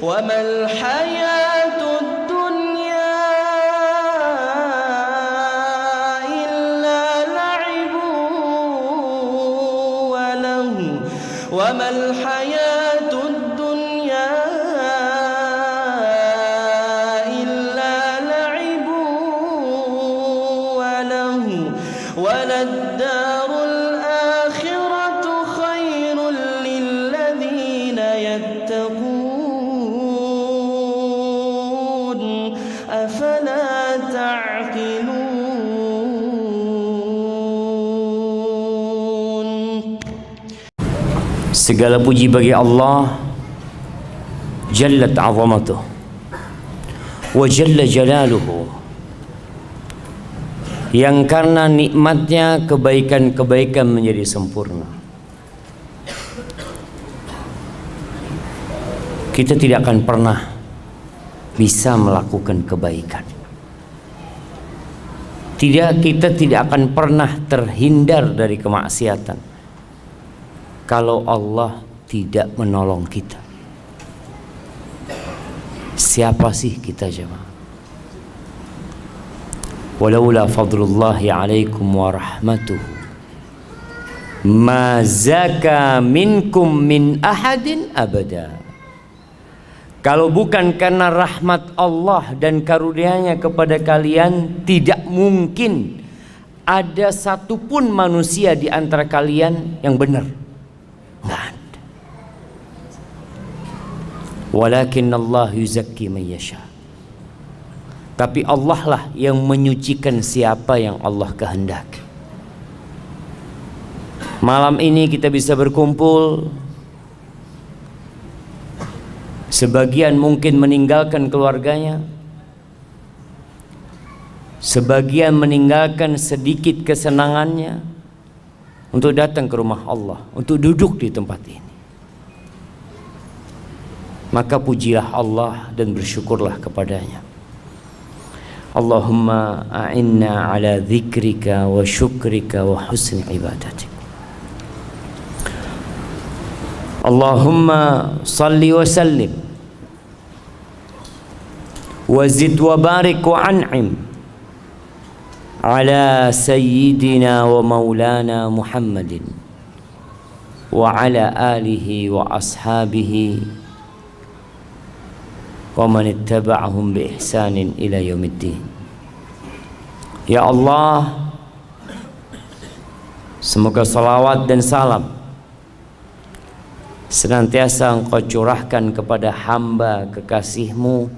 وما الحياة الدنيا إلا لعب ولهو وما الحياة الدنيا إلا لعب ولهو وللدار الآخرة خير للذين يتقون أفلا تعقلون. Segala puji bagi Allah Jallat azamatuh wa jalla jalaluhu, yang karena nikmatnya kebaikan-kebaikan menjadi sempurna. Kita tidak akan pernah bisa melakukan kebaikan. Kita tidak akan pernah terhindar dari kemaksiatan kalau Allah tidak menolong kita. Siapa sih kita jemaah? Walaula fadlullahi alaikum wa rahmatuhu ma zaka minkum min ahadin abada. Kalau bukan karena rahmat Allah dan karunia-Nya kepada kalian, tidak mungkin ada satupun manusia di antara kalian yang benar. Nggak ada. Walakin Allah yuzakki man yasha. Tapi Allah lah yang menyucikan siapa yang Allah kehendaki. Malam ini kita bisa berkumpul. Sebagian mungkin meninggalkan keluarganya, sebagian meninggalkan sedikit kesenangannya untuk datang ke rumah Allah, untuk duduk di tempat ini. Maka pujilah Allah dan bersyukurlah kepadanya. Allahumma a'inna ala dzikrika wa syukrika wa husni ibadatik. Allahumma salli wa sallim wa zid wa barik wa an'im ala sayyidina wa maulana Muhammadin wa ala alihi wa ashabihi wa man ittaba'ahum bi ihsanin ila yaumiddin. Ya Allah, semoga salawat dan salam senantiasa Engkau curahkan kepada hamba kekasih-Mu,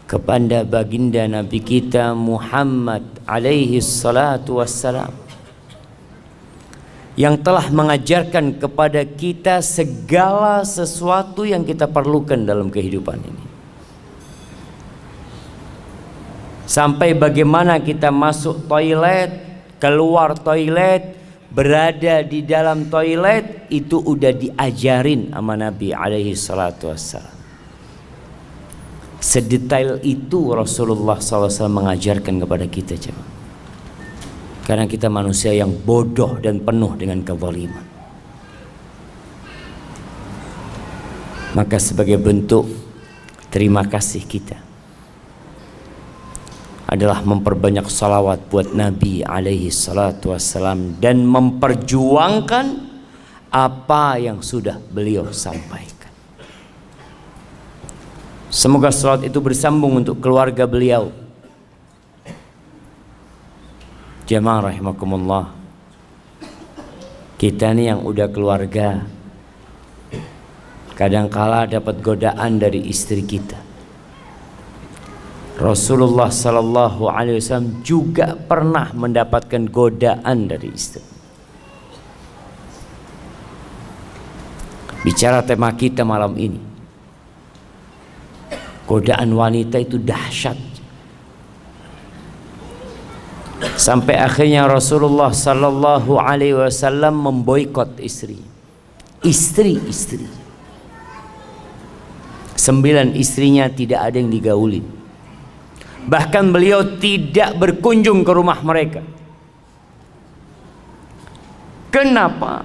kepada baginda Nabi kita Muhammad alaihi salatu wassalam, yang telah mengajarkan kepada kita segala sesuatu yang kita perlukan dalam kehidupan ini. Sampai bagaimana kita masuk toilet, keluar toilet, berada di dalam toilet, itu udah diajarin sama Nabi alaihi salatu wassalam. Sedetail itu Rasulullah SAW mengajarkan kepada kita jemaah. Karena kita manusia yang bodoh dan penuh dengan kezaliman. Maka sebagai bentuk terima kasih kita adalah memperbanyak salawat buat Nabi alaihi salatu wassalam dan memperjuangkan apa yang sudah beliau sampaikan. Semoga salawat itu bersambung untuk keluarga beliau. Jamaah rahimakumullah, kita nih yang udah keluarga kadangkala dapat godaan dari istri kita. Rasulullah sallallahu alaihi wasallam juga pernah mendapatkan godaan dari istri. Bicara tema kita malam ini, godaan wanita itu dahsyat. Sampai akhirnya Rasulullah sallallahu alaihi wasallam memboikot istri. Istri-istri. 9 istrinya tidak ada yang digaulin. Bahkan beliau tidak berkunjung ke rumah mereka. Kenapa?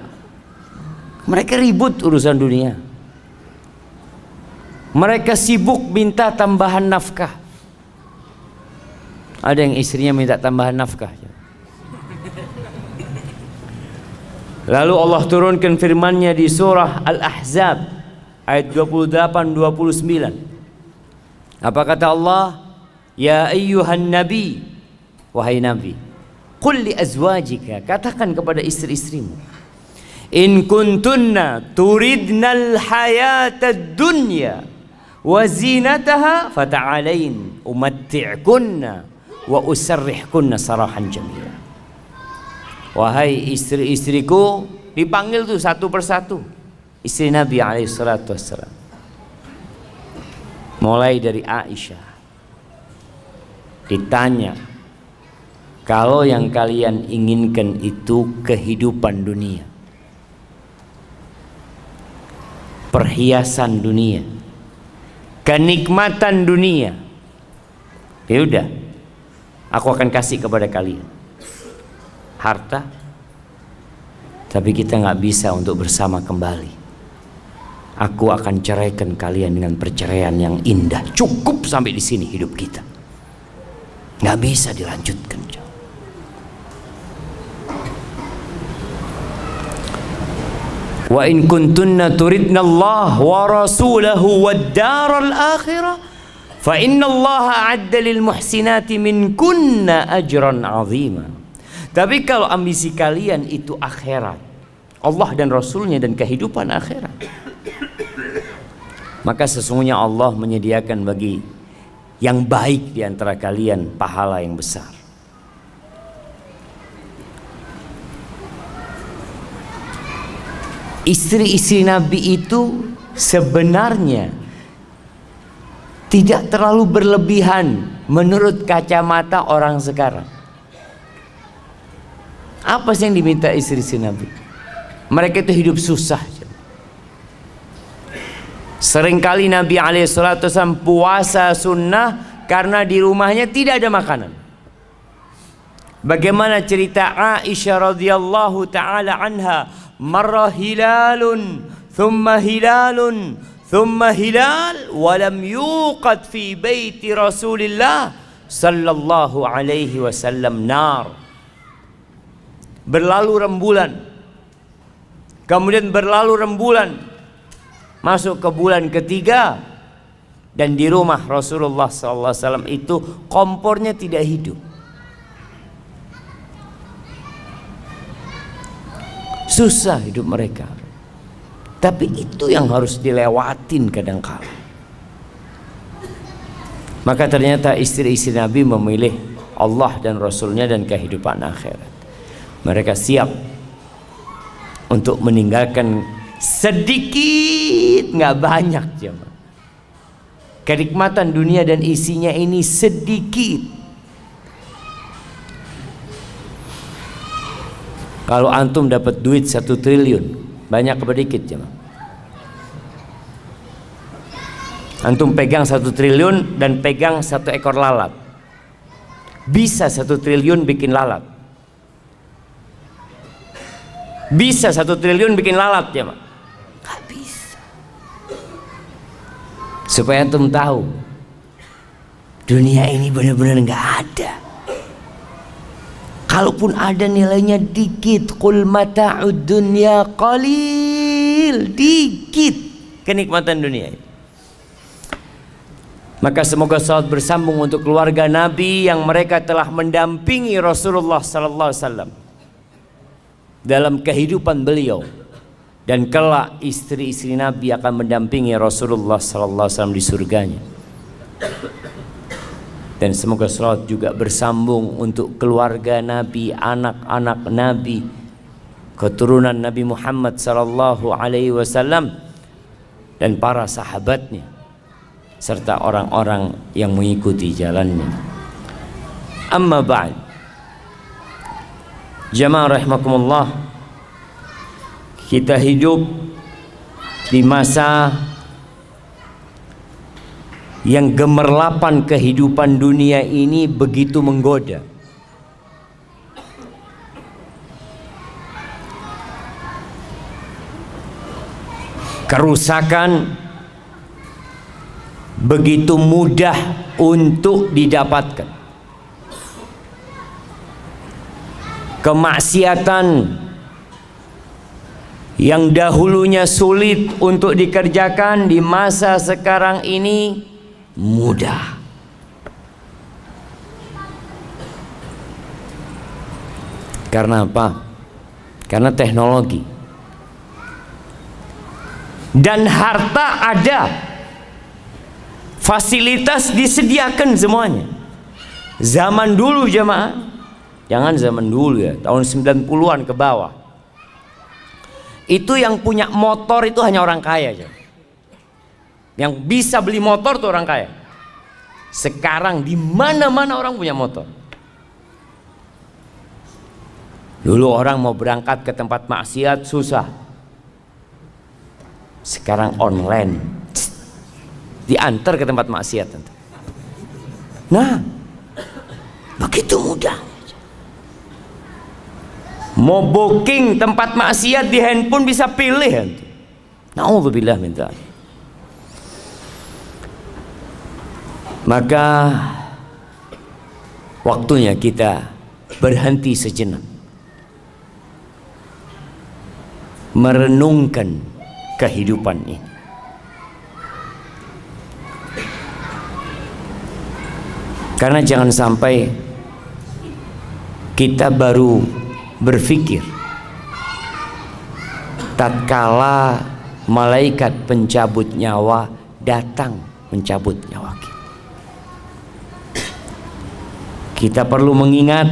Mereka ribut urusan dunia. Mereka sibuk minta tambahan nafkah. Ada yang istrinya minta tambahan nafkah. Lalu Allah turunkan firman-Nya di surah Al-Ahzab ayat 28-29. Apa kata Allah? Ya ayyuhan nabi, wahai nabi, qul li azwajika, katakan kepada istri-istrimu, in kuntunna turidnal hayatad dunya wa zinataha fata'alain umatti'kunna wa usarrihkunna sarahan jamila. Wahai istri-istriku, dipanggil tuh satu persatu istri Nabi alaihissalatu wassalam, mulai dari Aisyah. Ditanya, kalau yang kalian inginkan itu kehidupan dunia, perhiasan dunia, kenikmatan dunia, ya udah, aku akan kasih kepada kalian harta, tapi kita nggak bisa untuk bersama kembali. Aku akan ceraikan kalian dengan perceraian yang indah. Cukup sampai di sini hidup kita, nggak bisa dilanjutkan. Wa in kuntunna turidna Allah wa rasulahu wad daral akhirah fa inna Allah a'adda lil muhsinati minkunna ajran 'azima. Tapi kalau ambisi kalian itu akhirat, Allah dan Rasulnya dan kehidupan akhirat, maka sesungguhnya Allah menyediakan bagi yang baik di antara kalian pahala yang besar. Istri-istri Nabi itu sebenarnya tidak terlalu berlebihan menurut kacamata orang sekarang. Apa sih yang diminta istri-istri Nabi? Mereka itu hidup susah. Seringkali Nabi SAW puasa sunnah karena di rumahnya tidak ada makanan. Bagaimana cerita Aisyah radhiyallahu taala anha, marra hilalun thumma hilalun thumma hilal walam yuqad fi baiti Rasulillah sallallahu alaihi wasallam nar. Berlalu rembulan, kemudian berlalu rembulan, masuk ke bulan ketiga, dan di rumah Rasulullah SAW itu kompornya tidak hidup. Susah hidup mereka. Tapi itu yang harus dilewatin kadang-kala. Maka ternyata istri-istri Nabi memilih Allah dan Rasulnya dan kehidupan akhirat. Mereka siap untuk meninggalkan sedikit, nggak banyak, jemaah. Kenikmatan dunia dan isinya ini sedikit. Kalau antum dapat duit 1 triliun, banyak apa dikit, jemaah? Antum pegang 1 triliun dan pegang 1 ekor lalat, bisa 1 triliun bikin lalat. Bisa 1 triliun bikin lalat, ya Mak? Gak bisa. Supaya antum tahu, dunia ini benar-benar gak ada. Kalaupun ada, nilainya dikit. Qul mata'ud dunya qalil. Dikit kenikmatan dunia ini. Maka semoga salat bersambung untuk keluarga Nabi yang mereka telah mendampingi Rasulullah sallallahu alaihi wasallam dalam kehidupan beliau, dan kelak istri-istri Nabi akan mendampingi Rasulullah sallallahu alaihi wasallam di surganya. Dan semoga salawat juga bersambung untuk keluarga Nabi, anak-anak Nabi, keturunan Nabi Muhammad sallallahu alaihi wasallam, dan para sahabatnya serta orang-orang yang mengikuti jalannya. Amma ba'd, jamaah rahimakumullah, kita hidup di masa yang gemerlapan kehidupan dunia ini begitu menggoda. Kerusakan begitu mudah untuk didapatkan. Kemaksiatan yang dahulunya sulit untuk dikerjakan di masa sekarang ini mudah. Karena apa? Karena teknologi. Dan harta ada. Fasilitas disediakan semuanya. Zaman dulu jemaah, jangan zaman dulu ya, tahun 90-an ke bawah. Itu yang punya motor itu hanya orang kaya aja. Yang bisa beli motor tuh orang kaya. Sekarang di mana-mana orang punya motor. Dulu orang mau berangkat ke tempat maksiat susah. Sekarang online. Diantar ke tempat maksiat. Nah, begitu mudah. Mau booking tempat maksiat di handphone bisa pilih. Na'udzubillah min dzalik. Maka waktunya kita berhenti sejenak, merenungkan kehidupan ini. Karena jangan sampai kita baru berpikir tatkala malaikat pencabut nyawa datang mencabut nyawa kita. Kita perlu mengingat,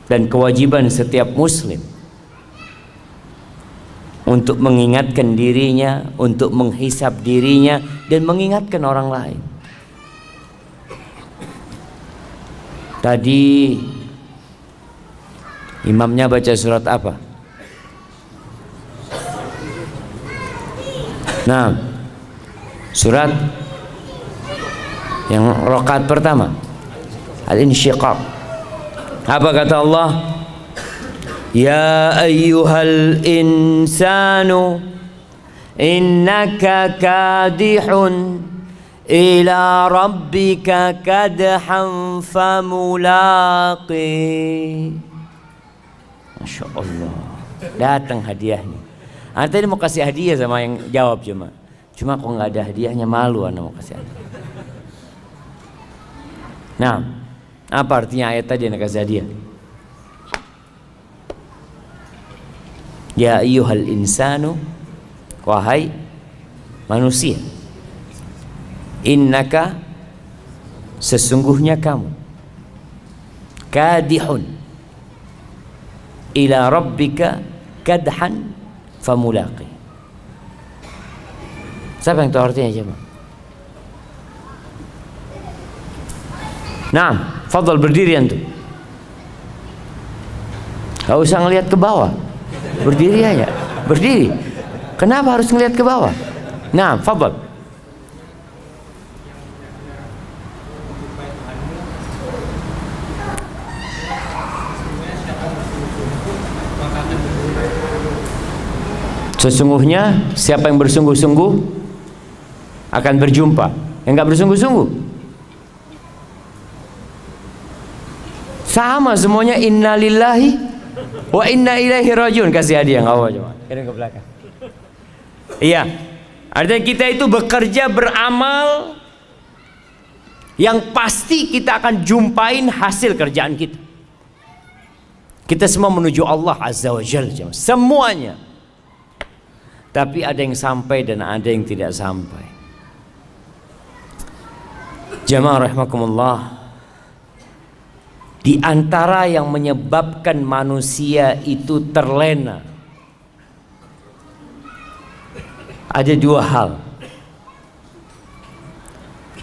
dan kewajiban setiap muslim untuk mengingatkan dirinya, untuk menghisap dirinya, dan mengingatkan orang lain. Tadi imamnya baca surat apa? Nah, surat yang rakaat pertama, Al-Insyiqaq. Apa kata Allah? Ya ayyuhal insanu innaka kadihun ila rabbika kadhan famulaqi. Masya Allah, datang hadiahnya. Anda tadi mau kasih hadiah sama yang jawab cuma kok nggak ada hadiahnya, malu Anda mau kasih hadiah. Nah, apa artinya ayat tadi yang kasih hadiah? Ya ayyuhal insanu, wahai manusia, innaka, sesungguhnya kamu, kadihun ila rabbika kadhan famulaqi. Siapa yang tahu artinya coba? Nah, fadhal berdiri antum. Gak usah ngelihat ke bawah, berdiri aja, berdiri. Kenapa harus ngelihat ke bawah? Nah, fadhal. Sesungguhnya siapa yang bersungguh-sungguh akan berjumpa. Yang nggak bersungguh-sungguh sama semuanya. Innalillahi wa inna ilaihi rajiun. Kasih hadiah nggak apa coba. Kirim ke belakang. Iya, artinya kita itu bekerja, beramal yang pasti kita akan jumpain hasil kerjaan kita. Kita semua menuju Allah Azza wa Jalla, semuanya. Tapi ada yang sampai dan ada yang tidak sampai. Jamaah rahimakumullah, di antara yang menyebabkan manusia itu terlena ada dua hal.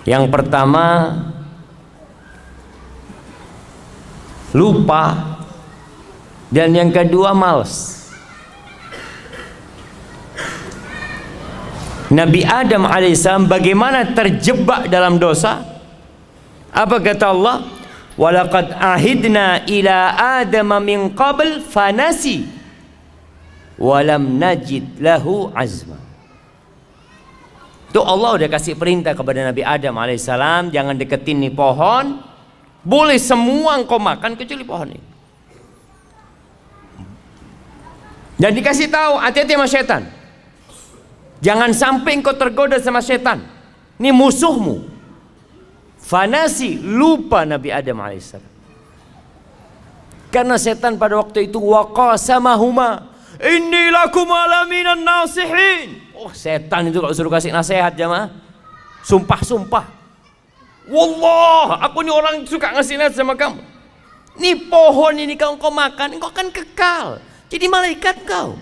Yang pertama, lupa, dan yang kedua malas. Nabi Adam alaihissalam bagaimana terjebak dalam dosa? Apa kata Allah? Walaqad ahidna ila Adam min qabl fanasi walam najid lahu azma. Tuh Allah udah kasih perintah kepada Nabi Adam alaihissalam, jangan deketin nih pohon. Boleh semua engkau makan kecuali pohon ini. Dan dikasih tahu, hati-hati sama setan. Jangan sampai engkau tergoda sama setan. Ini musuhmu. Fanasi, lupa Nabi Adam alaihissalam. Karena setan pada waktu itu waqasamahuma inni lakum alaminan nasihin. Oh, setan itu kalau suruh kasih nasihat jamaah, sumpah-sumpah. Wallah, aku ini orang suka ngasih nasihat sama kamu. Nih pohon ini kalau kau makan, engkau akan kekal. Jadi malaikat kau.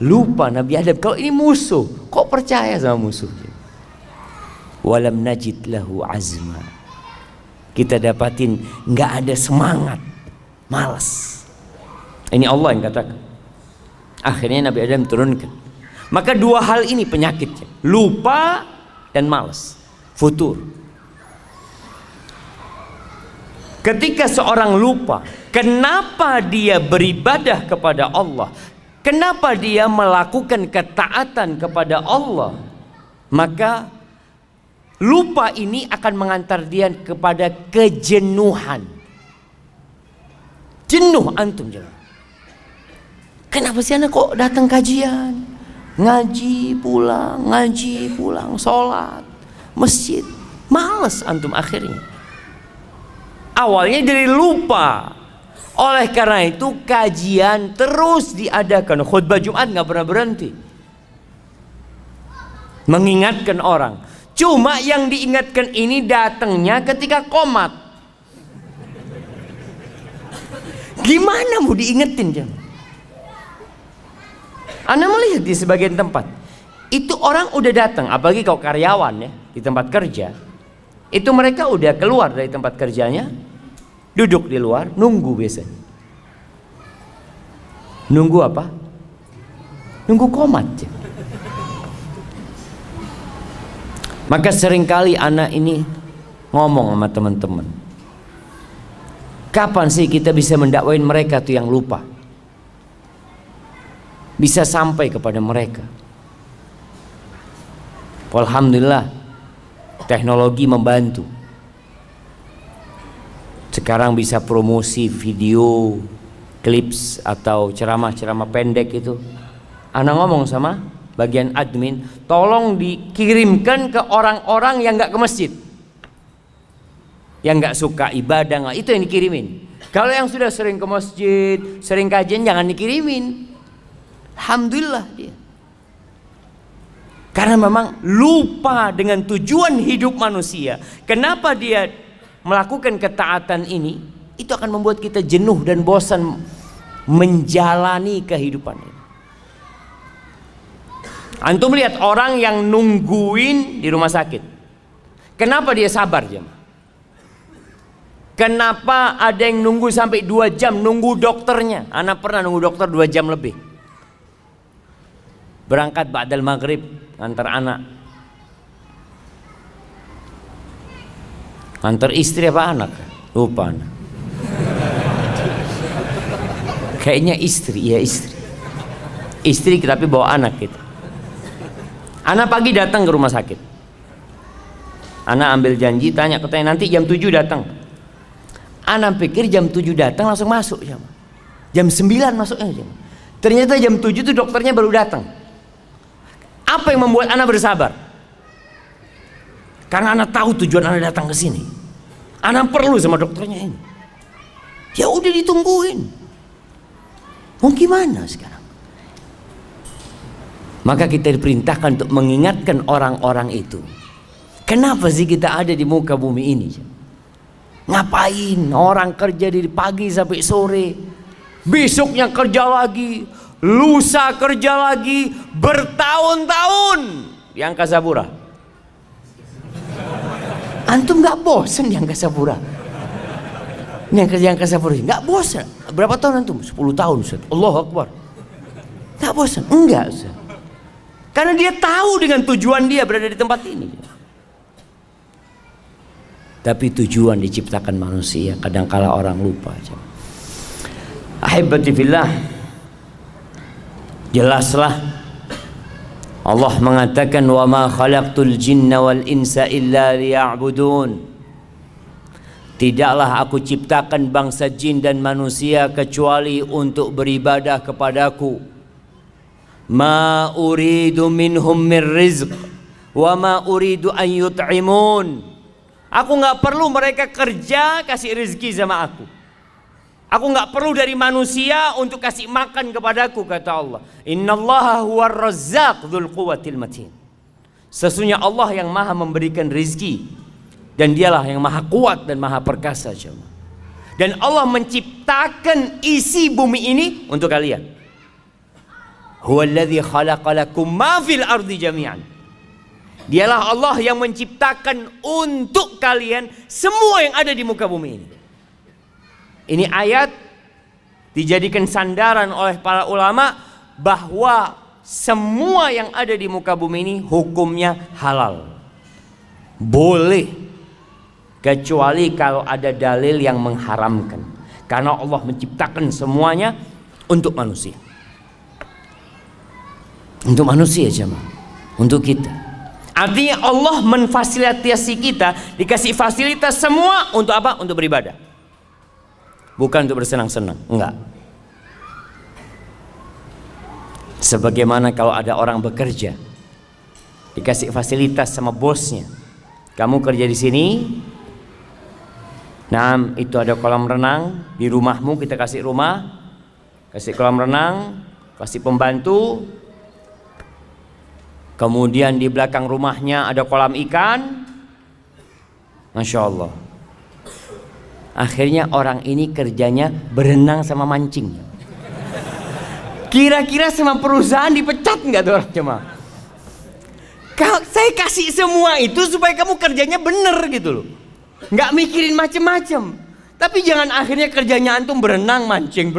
Lupa Nabi Adam kalau ini musuh. Kok percaya sama musuh? Walam najid lahu azma. Kita dapatin nggak ada semangat, malas. Ini Allah yang katakan. Akhirnya Nabi Adam turunkan. Maka dua hal ini penyakitnya, lupa dan malas, futur. Ketika seorang lupa, kenapa dia beribadah kepada Allah, kenapa dia melakukan ketaatan kepada Allah, maka lupa ini akan mengantar dia kepada kejenuhan. Jenuh antum jangan. Kenapa sih anak kok datang kajian? Ngaji pulang, sholat, masjid, males antum akhirnya. Awalnya dari lupa. Oleh karena itu kajian terus diadakan. Khutbah Jumat nggak pernah berhenti. Mengingatkan orang. Cuma yang diingatkan ini datangnya ketika qomat. Gimana mau diingetin jangan? Anda melihat di sebagian tempat itu orang udah datang, apalagi kalau karyawan ya di tempat kerja, itu mereka udah keluar dari tempat kerjanya, duduk di luar nunggu biasanya. Nunggu apa? Nunggu qomat ya. Maka seringkali anak ini ngomong sama teman-teman, kapan sih kita bisa mendakwain mereka tuh yang lupa? Bisa sampai kepada mereka. Alhamdulillah teknologi membantu. Sekarang bisa promosi video, clips atau ceramah-ceramah pendek itu. Ana ngomong sama bagian admin, tolong dikirimkan ke orang-orang yang nggak ke masjid, yang nggak suka ibadah, itu yang dikirimin. Kalau yang sudah sering ke masjid, sering kajian, jangan dikirimin. Alhamdulillah dia. Karena memang lupa dengan tujuan hidup manusia. Kenapa dia melakukan ketaatan ini? Itu akan membuat kita jenuh dan bosan menjalani kehidupan ini. Antum lihat orang yang nungguin di rumah sakit. Kenapa dia sabar jam? Kenapa ada yang nunggu sampai 2 jam nunggu dokternya? Anak pernah nunggu dokter 2 jam lebih. Berangkat ba'dal maghrib antar anak, antar istri apa anak? Lupa anak. Kayaknya istri, ya istri. Istri tapi bawa anak gitu. Anak pagi datang ke rumah sakit. Anak ambil janji, tanya katanya nanti jam 7 datang. Anak pikir jam 7 datang langsung masuk jam 9 masuknya. Ternyata jam 7 tuh dokternya baru datang. Apa yang membuat anak bersabar? Karena anak tahu tujuan anak datang ke sini. Anak perlu sama dokternya ini. Ya udah ditungguin. Mau gimana sekarang? Maka kita diperintahkan untuk mengingatkan orang-orang itu. Kenapa sih kita ada di muka bumi ini? Ngapain? Orang kerja dari pagi sampai sore, besoknya kerja lagi, lusa kerja lagi, bertahun-tahun di Angkasa Pura. Antum nggak bosan di Angkasa Pura? Ini yang kerja Angkasa Pura nggak bosan? Berapa tahun antum? 10 tahun Ustaz. Allahu Akbar. Nggak bosan? Enggak Ustaz. Karena dia tahu dengan tujuan dia berada di tempat ini. Tapi tujuan diciptakan manusia, kadangkala orang lupa. Ahibati fillah, jelaslah Allah mengatakan, wa ma khalaqtul jinna wal insa illa liya'budun. Tidaklah aku ciptakan bangsa jin dan manusia kecuali untuk beribadah kepadaku. Ma uridu minhum min rizq wa ma uridu an yut'imun. Aku nggak perlu mereka kerja kasih rezeki sama aku. Aku nggak perlu dari manusia untuk kasih makan kepadaku, kata Allah. Innallaha huwar razzaq dzul quwwatil matin. Sesungguhnya Allah yang maha memberikan rezeki, dan dialah yang maha kuat dan maha perkasa. Dan Allah menciptakan isi bumi ini untuk kalian. Huwallazi khalaqalakum ma fil ardi jami'an. Dialah Allah yang menciptakan untuk kalian semua yang ada di muka bumi ini. Ini ayat dijadikan sandaran oleh para ulama bahwa semua yang ada di muka bumi ini hukumnya halal. Boleh, kecuali kalau ada dalil yang mengharamkan. Karena Allah menciptakan semuanya untuk manusia. Untuk manusia jemaah, untuk kita. Artinya Allah memfasilitasi kita, dikasih fasilitas semua untuk apa? Untuk beribadah. Bukan untuk bersenang-senang, enggak. Sebagaimana kalau ada orang bekerja, dikasih fasilitas sama bosnya. Kamu kerja di sini, nah itu ada kolam renang, di rumahmu kita kasih rumah, kasih kolam renang, kasih pembantu. Kemudian di belakang rumahnya ada kolam ikan. Masya Allah. Akhirnya orang ini kerjanya berenang sama mancing. Kira-kira sama perusahaan dipecat nggak tuh orang cuma? Saya kasih semua itu supaya kamu kerjanya bener gitu loh. Nggak mikirin macem-macem. Tapi jangan akhirnya kerjanya antum berenang mancing.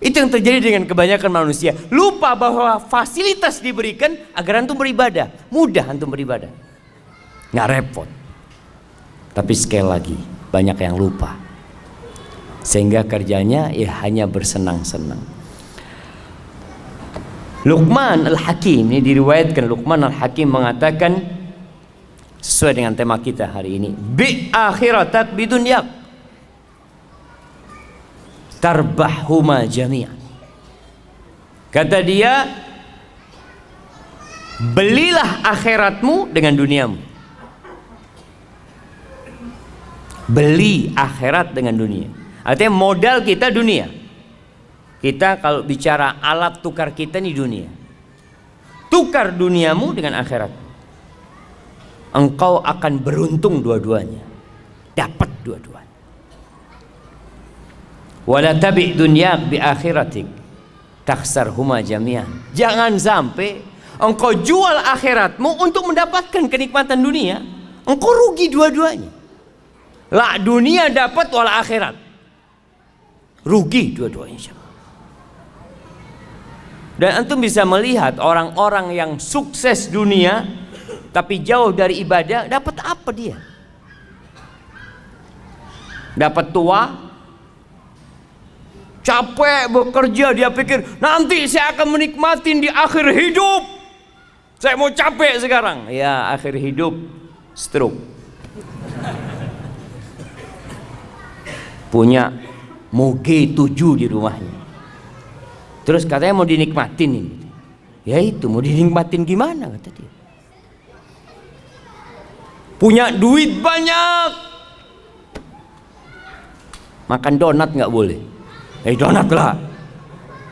Itu yang terjadi dengan kebanyakan manusia. Lupa bahwa fasilitas diberikan agar antum beribadah. Mudah antum beribadah, nggak repot. Tapi sekali lagi banyak yang lupa, sehingga kerjanya ya hanya bersenang-senang. Luqman Al-Hakim, ini diriwayatkan Luqman Al-Hakim mengatakan sesuai dengan tema kita hari ini, bi akhiratak bidunyak tarbahuma jami'an. Kata dia, belilah akhiratmu dengan duniamu. Beli akhirat dengan dunia. Artinya modal kita dunia. Kita kalau bicara alat tukar kita nih dunia. Tukar duniamu dengan akhirat. Engkau akan beruntung dua-duanya. Dapat dua-duanya. Wala tabi' dunyak bi akhiratik takhsarhuma jami'an. Jangan sampai engkau jual akhiratmu untuk mendapatkan kenikmatan dunia. Engkau rugi dua-duanya. Lah dunia dapat wal akhirat rugi dua-duanya. Dan antum bisa melihat orang-orang yang sukses dunia tapi jauh dari ibadah, dapat apa dia? Dapat tua, capek bekerja, dia pikir nanti saya akan menikmatin di akhir hidup. Saya mau capek sekarang. Ya, akhir hidup stroke. Punya Moge 7 di rumahnya. Terus katanya mau dinikmatin ini. Ya itu mau dinikmatin gimana kata dia. Punya duit banyak, makan donat nggak boleh. Donat lah.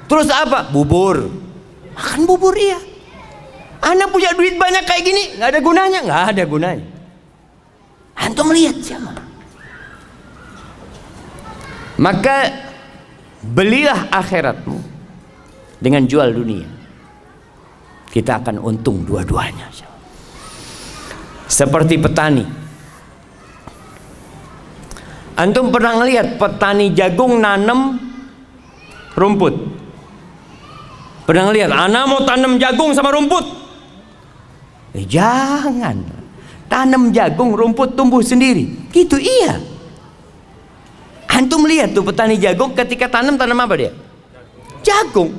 Terus apa? Bubur. Makan bubur iya. Anak punya duit banyak kayak gini nggak ada gunanya, nggak ada gunanya. Antum lihat siapa? Maka belilah akhiratmu dengan jual dunia. Kita akan untung dua-duanya. Seperti petani. Antum pernah ngelihat petani jagung nanam rumput? Pernah ngelihat? Ana mau tanam jagung sama rumput? Jangan. Tanam jagung, rumput tumbuh sendiri. Gitu iya. Antum lihat tuh petani jagung ketika tanam apa dia? Jagung.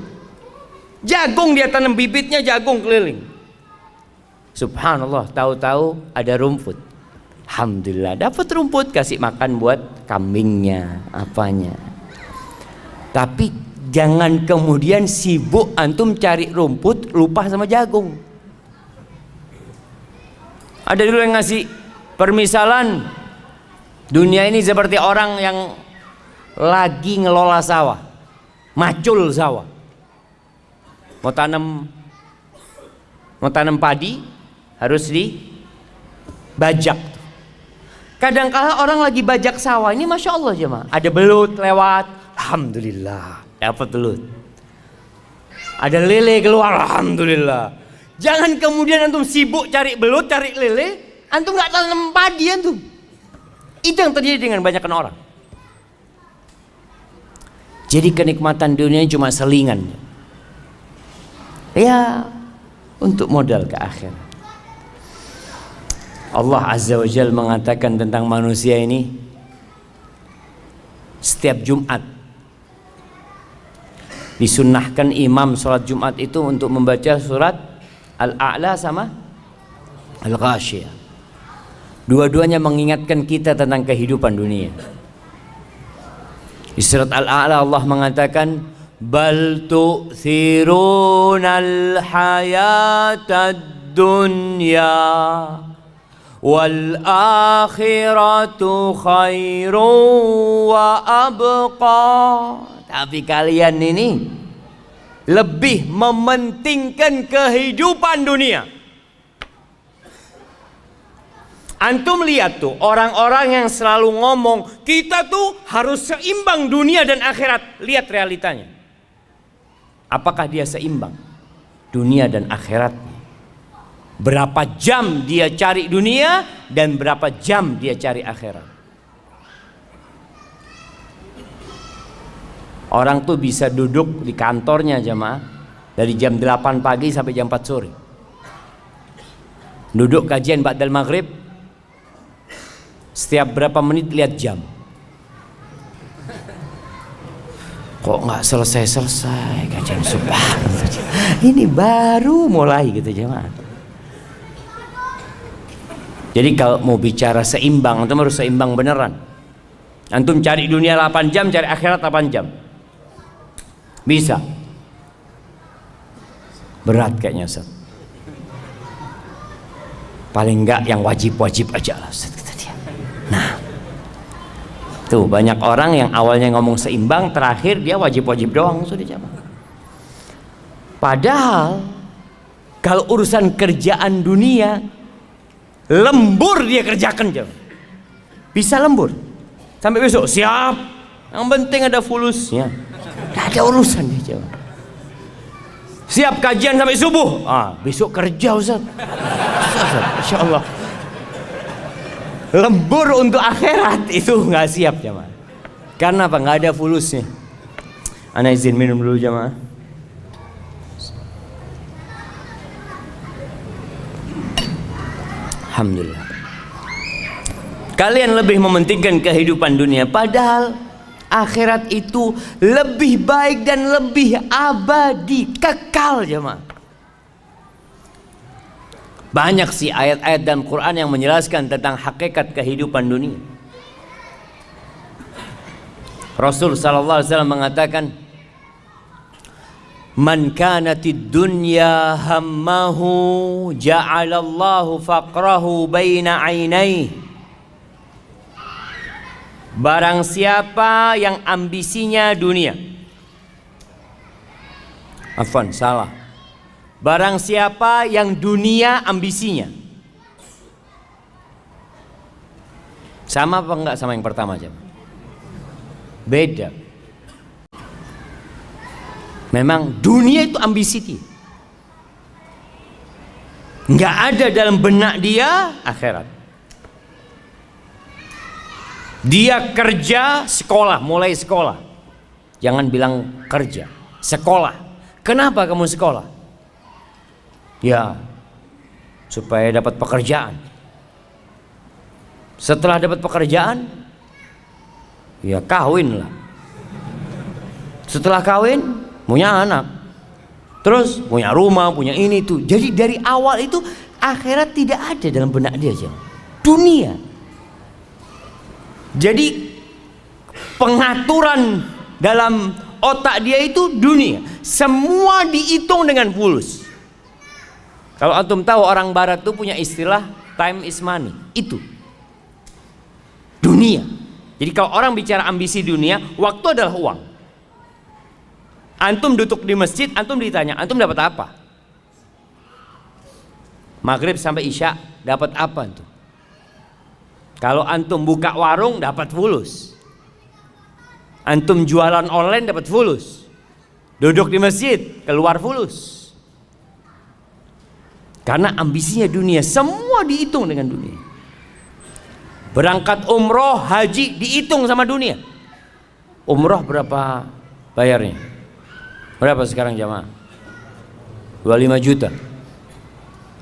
Jagung dia tanam, bibitnya jagung keliling. Subhanallah, tahu-tahu ada rumput. Alhamdulillah, dapat rumput, kasih makan buat kambingnya, apanya. Tapi jangan kemudian sibuk antum cari rumput, lupa sama jagung. Ada dulu yang ngasih permisalan, dunia ini seperti orang yang lagi ngelola sawah, macul sawah. Mau tanam padi harus dibajak. Kadang-kala orang lagi bajak sawah ini, masya Allah jemaah, ada belut lewat, alhamdulillah dapat belut. Ada lele keluar, alhamdulillah. Jangan kemudian antum sibuk cari belut, cari lele, antum nggak tanam padi antum. Itu yang terjadi dengan banyakkan orang. Jadi kenikmatan dunia cuma selingan. Ya, untuk modal ke akhir. Allah Azza wa Jalla mengatakan tentang manusia ini, setiap Jumat disunnahkan imam sholat Jumat itu untuk membaca surat Al-A'la sama Al-Ghasyiyah. Dua-duanya mengingatkan kita tentang kehidupan dunia. Di surat Al-A'la Allah mengatakan, bal tu'thirunal hayatad dunya wal akhiratu khairu wa abqa. Tapi kalian ini lebih mementingkan kehidupan dunia. Antum lihat tuh orang-orang yang selalu ngomong kita tuh harus seimbang dunia dan akhirat. Lihat realitanya. Apakah dia seimbang dunia dan akhiratnya? Berapa jam dia cari dunia dan berapa jam dia cari akhirat? Orang tuh bisa duduk di kantornya jemaah dari jam 8 pagi sampai jam 4 sore. Duduk kajian ba'dal maghrib, setiap berapa menit lihat jam. Kok nggak selesai kajian, subhanallah. Ini baru mulai gitu jemaah. Jadi kalau mau bicara seimbang, antum harus seimbang beneran. Antum cari dunia 8 jam, cari akhirat 8 jam. Bisa? Berat kayaknya Ustaz. Paling enggak yang wajib-wajib aja lah Ustaz, kata dia. Nah, tuh banyak orang yang awalnya ngomong seimbang, terakhir dia wajib-wajib doang sudah jamaah. Padahal kalau urusan kerjaan dunia, lembur dia kerjakan jam. Bisa lembur sampai besok, siap. Yang penting ada fulusnya. Gak ada urusan dia jawab. Siap kajian sampai subuh. Besok kerja Ustaz. Insya Allah. Lembur untuk akhirat itu nggak siap jamaah. Karena apa? Nggak ada fulusnya. Ana izin minum dulu jamaah. Alhamdulillah. Kalian lebih mementingkan kehidupan dunia, padahal akhirat itu lebih baik dan lebih abadi, kekal jemaah. Banyak sih ayat-ayat dalam Quran yang menjelaskan tentang hakikat kehidupan dunia. Rasul sallallahu alaihi wasallam mengatakan, man kanatid dunya hammahu ja'alallahu faqrahu baina 'ainaihi. Barang siapa yang ambisinya dunia, afwan, salah. Barang siapa yang dunia ambisinya, sama apa enggak sama yang pertama aja? Beda. Memang dunia itu ambisi dia. Enggak ada dalam benak dia akhirat. Dia kerja, sekolah, mulai sekolah. Jangan bilang kerja, sekolah. Kenapa kamu sekolah? Ya, supaya dapat pekerjaan. Setelah dapat pekerjaan, ya kawin lah. Setelah kawin, punya anak. Terus punya rumah, punya ini tuh. Jadi dari awal itu akhirat tidak ada dalam benak dia aja. Dunia. Jadi pengaturan dalam otak dia itu dunia. Semua dihitung dengan fulus. Kalau antum tahu orang barat tuh punya istilah time is money. Itu dunia. Jadi kalau orang bicara ambisi dunia, waktu adalah uang. Antum duduk di masjid, antum ditanya, antum dapat apa? Maghrib sampai Isya dapat apa antum? Kalau antum buka warung dapat fulus. Antum jualan online dapat fulus. Duduk di masjid keluar fulus. Karena ambisinya dunia, semua dihitung dengan dunia. Berangkat umroh, haji dihitung sama dunia. Umroh berapa bayarnya? Berapa sekarang jamaah? 25 juta.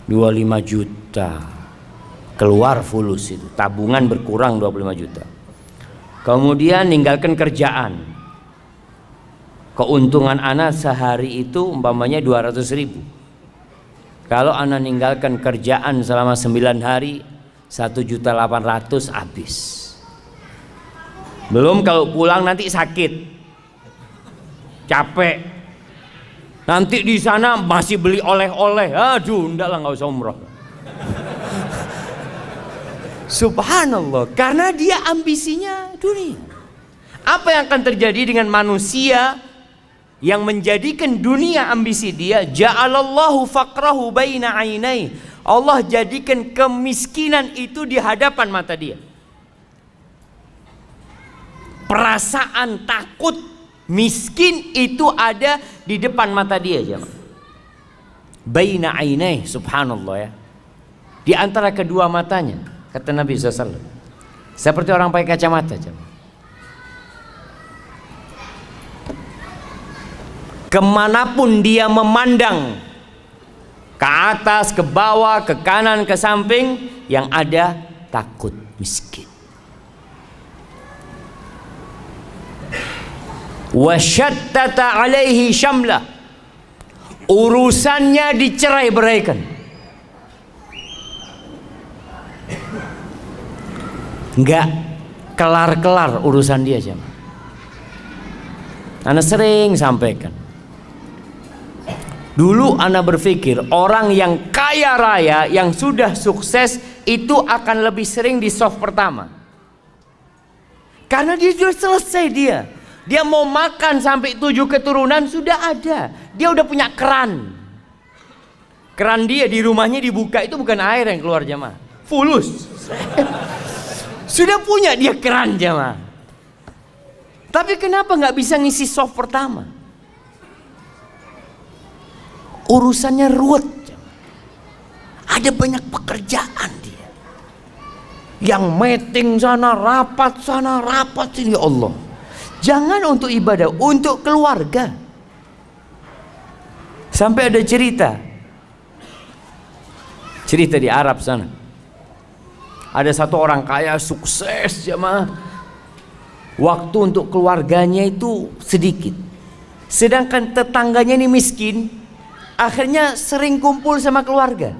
25 juta. Keluar fulus itu. Tabungan berkurang 25 juta. Kemudian ninggalkan kerjaan. Keuntungan anak sehari itu umpamanya 200.000. Kalau anak ninggalkan kerjaan selama 9 hari 1.800.000 habis. Belum kalau pulang nanti sakit, capek, nanti di sana masih beli oleh-oleh. Aduh, enggak lah, nggak usah umroh. Subhanallah, karena dia ambisinya dunia. Apa yang akan terjadi dengan manusia yang menjadikan dunia ambisi dia? Ja'alallahu faqrahu baina ainai. Allah jadikan kemiskinan itu di hadapan mata dia. Perasaan takut miskin itu ada di depan mata dia, jemaah. Baina ainai, subhanallah ya. Di antara kedua matanya, kata Nabi SAW. Seperti orang pakai kacamata, jemaah. Kemanapun dia memandang, ke atas, ke bawah, ke kanan, ke samping, yang ada takut miskin. Wasyattata alaihi syamlah, urusannya dicerai-beraikan. Enggak kelar-kelar urusan dia, jemaah. Ana sering sampaikan. Dulu ana berpikir orang yang kaya raya, yang sudah sukses itu akan lebih sering di soft pertama. Karena dia sudah selesai dia. Dia mau makan sampai 7 keturunan sudah ada. Dia udah punya keran. Keran dia di rumahnya dibuka itu bukan air yang keluar, jemaah. Fulus. Sudah punya dia keran, jemaah. Tapi kenapa nggak bisa ngisi soft pertama? Urusannya ruwet. Ada banyak pekerjaan dia. Yang meeting sana, rapat sini, ya Allah. Jangan untuk ibadah, untuk keluarga. Sampai ada cerita di Arab sana. Ada satu orang kaya sukses, jemaah. Waktu untuk keluarganya itu sedikit. Sedangkan tetangganya ini miskin. Akhirnya sering kumpul sama keluarga.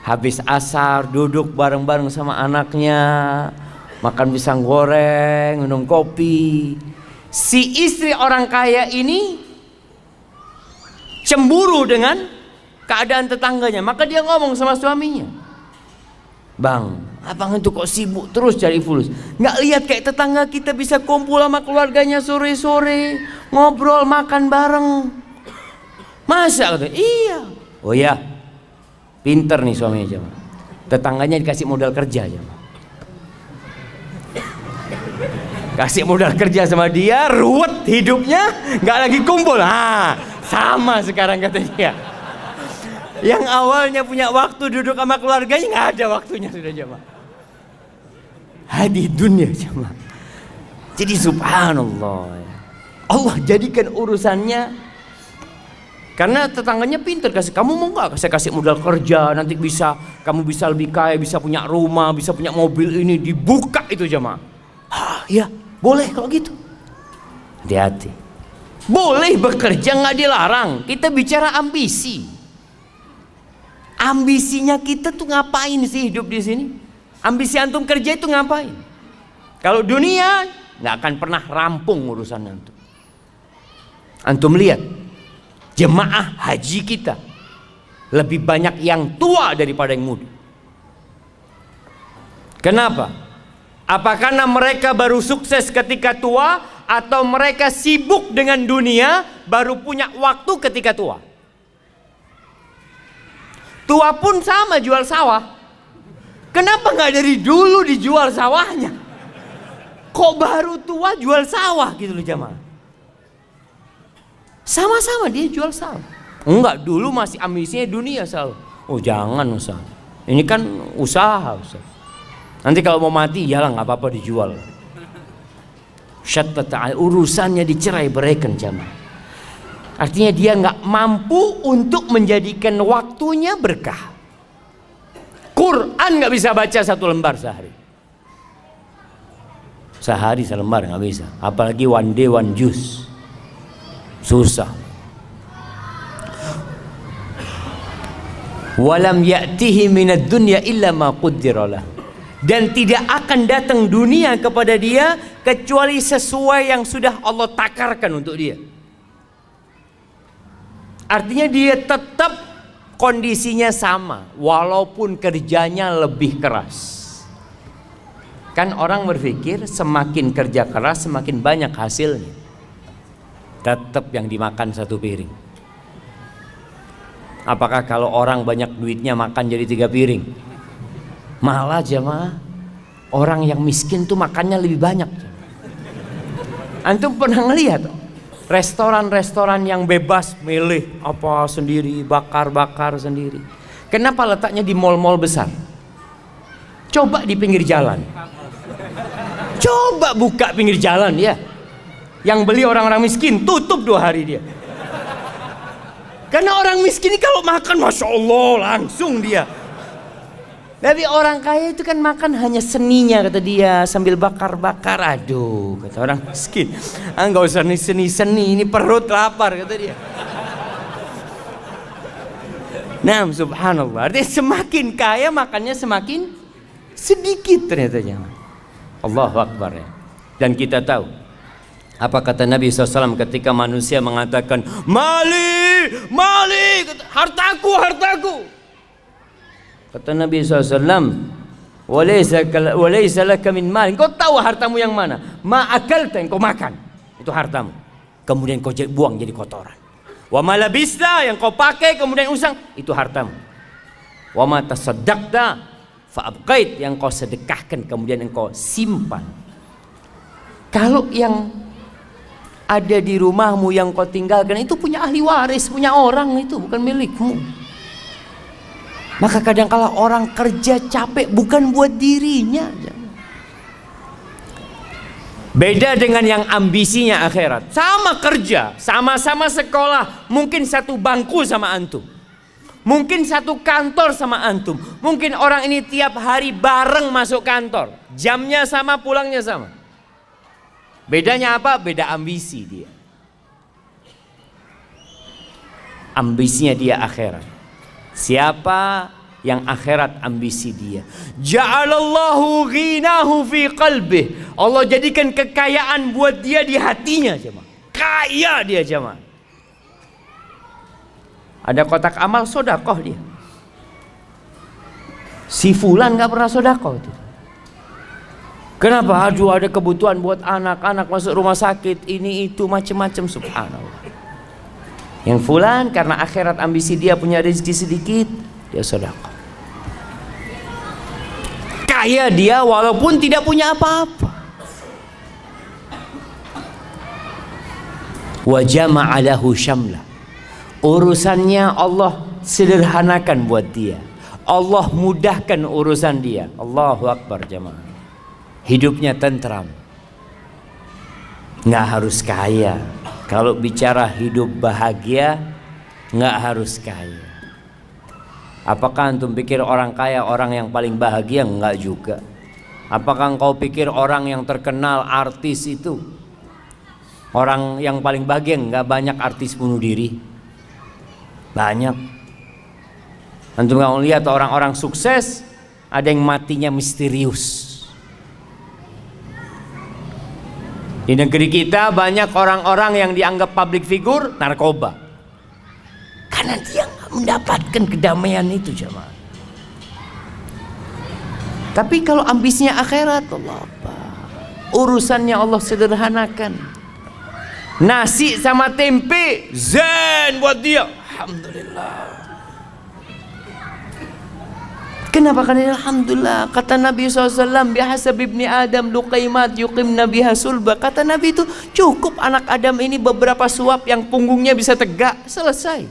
Habis asar duduk bareng-bareng sama anaknya, makan pisang goreng, minum kopi. Si istri orang kaya ini cemburu dengan keadaan tetangganya. Maka dia ngomong sama suaminya, "Bang, abang itu kok sibuk terus cari fulus? Nggak lihat kayak tetangga kita bisa kumpul sama keluarganya sore-sore, ngobrol, makan bareng. Masa?" Kata, "Iya." Oh ya, pinter nih suaminya, jemaah. Tetangganya dikasih modal kerja, jemaah. Kasih modal kerja sama dia, ruwet hidupnya, nggak lagi kumpul. Sama sekarang kata dia. Yang awalnya punya waktu duduk sama keluarganya, nggak ada waktunya sudah, jemaah. Hadi dunia, jemaah. Jadi subhanallah, Allah jadikan urusannya. Karena tetangganya pintar, kamu mau nggak saya kasih modal kerja, nanti kamu bisa lebih kaya, bisa punya rumah, bisa punya mobil, ini dibuka itu, jemaah. Ya boleh kalau gitu. Hati-hati. Boleh bekerja, nggak dilarang. Kita bicara ambisi. Ambisinya kita tuh ngapain sih hidup di sini? Ambisi antum kerja itu ngapain? Kalau dunia nggak akan pernah rampung urusan antum. Antum lihat jemaah haji kita lebih banyak yang tua daripada yang muda. Kenapa? Apa karena mereka baru sukses ketika tua, atau mereka sibuk dengan dunia baru punya waktu ketika tua? Tua pun sama jual sawah. Kenapa nggak dari dulu dijual sawahnya? Kok baru tua jual sawah gitu loh jamaah? Sama-sama dia jual sawah. Enggak, dulu masih ambisinya dunia selalu. Oh jangan Ustaz, ini kan usaha Ustaz. Nanti kalau mau mati ya lah nggak apa-apa dijual. Syattata urusannya dicerai beraikan jamaah. Artinya dia nggak mampu untuk menjadikan waktunya berkah. Quran nggak bisa baca 1 lembar sehari. Sehari selembar nggak bisa. Apalagi one day one juice. Susah. Walam ya'tihi minad dunya illa ma qaddara lah. Dan tidak akan datang dunia kepada dia kecuali sesuai yang sudah Allah takarkan untuk dia. Artinya dia tetap kondisinya sama walaupun kerjanya lebih keras. Kan orang berpikir semakin kerja keras semakin banyak hasilnya. Tetap yang dimakan 1 piring. Apakah kalau orang banyak duitnya makan jadi 3 piring? Malah jemaah, orang yang miskin tuh makannya lebih banyak. Antum pernah ngelihat restoran-restoran yang bebas milih apa sendiri, bakar-bakar sendiri? Kenapa letaknya di mal-mal besar? Coba di pinggir jalan. Coba buka pinggir jalan ya. Yang beli orang-orang miskin, tutup 2 hari dia. Karena orang miskin ini kalau makan Masya Allah langsung dia. Tapi orang kaya itu kan makan hanya seninya kata dia, sambil bakar-bakar. Aduh kata orang miskin, nggak usah seni-seni, ini perut lapar kata dia. Nah subhanallah, artinya semakin kaya makannya semakin sedikit ternyata. Allahu Akbar ya. Dan kita tahu apa kata Nabi SAW ketika manusia mengatakan mali, mali, hartaku, hartaku. Kata Nabi SAW, walaysa laka min mal. Kau tahu hartamu yang mana? Ma akalta, yang kau makan, itu hartamu. Kemudian kau buang jadi kotoran. Wa ma labista, yang kau pakai kemudian usang, itu hartamu. Wa ma tasaddaqta fa abqait, yang kau sedekahkan kemudian engkau simpan. Kalau yang ada di rumahmu yang kau tinggalkan itu punya ahli waris, punya orang, itu bukan milikmu. Maka kadang-kala orang kerja capek bukan buat dirinya. Beda dengan yang ambisinya akhirat. Sama kerja, sama-sama sekolah, mungkin 1 bangku sama antum, mungkin 1 kantor sama antum. Mungkin orang ini tiap hari bareng masuk kantor, jamnya sama, pulangnya sama. Bedanya apa? Beda ambisi dia. Ambisinya dia akhirat. Siapa yang akhirat ambisi dia, ja'alallahu ghinahu fi qalbih. Allah jadikan kekayaan buat dia di hatinya jemaah. Kaya dia jemaah. Ada kotak amal sodakoh dia. Si fulan gak pernah sodakoh itu. Kenapa? Aduh ada kebutuhan buat anak-anak masuk rumah sakit, ini itu macam-macam, subhanallah. Yang fulan karena akhirat ambisi dia punya rezeki sedikit, dia sedekah. Kaya dia walaupun tidak punya apa-apa. Wa jama'a lahu syamla. Urusannya Allah sederhanakan buat dia. Allah mudahkan urusan dia. Allahu Akbar jamaah. Hidupnya tentram. Nggak harus kaya. Kalau bicara hidup bahagia, nggak harus kaya. Apakah antum pikir orang kaya orang yang paling bahagia? Enggak juga. Apakah engkau pikir orang yang terkenal artis itu Orang yang paling bahagia nggak banyak artis bunuh diri. Banyak. Antum kalau lihat orang-orang sukses, ada yang matinya misterius. Di negeri kita banyak orang-orang yang dianggap public figure narkoba. Karena dia nggak mendapatkan kedamaian itu, jemaah. Tapi kalau ambisinya akhirat, Allah apa? Urusannya Allah sederhanakan. Nasi sama tempe zen buat dia. Alhamdulillah. Kenapa? Karena alhamdulillah. Kata Nabi SAW, bihasab ibni Adam luqaimat yuqimna biha sulba. Kata Nabi itu cukup anak Adam ini beberapa suap yang punggungnya bisa tegak, selesai.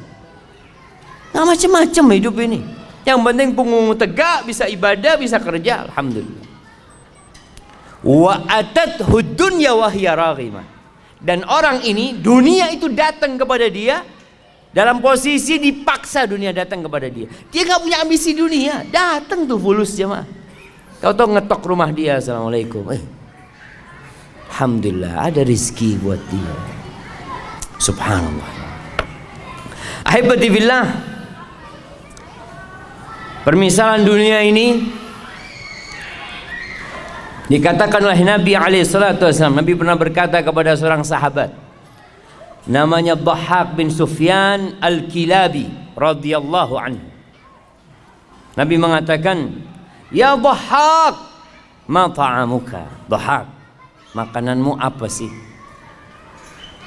Nggak macam-macam hidup ini. Yang penting punggung tegak, bisa ibadah, bisa kerja, alhamdulillah. Wa atathu dunya wa hiya raghimah. Dan orang ini dunia itu datang kepada dia dalam posisi dipaksa, dunia datang kepada dia. Dia nggak punya ambisi dunia, datang tuh fulus jemaah. Kau tahu ngetok rumah dia, assalamualaikum. Alhamdulillah ada rezeki buat dia. Subhanallah. Ahibati billah. Permisalan dunia ini dikatakan oleh Nabi SAW. Nabi pernah berkata kepada seorang sahabat, namanya Dhahhak bin Sufyan Al-Kilabi radhiyallahu anhu. Nabi mengatakan, "Ya Dhahhak, ma ta'amuka?" Dhahhak, makananmu apa sih?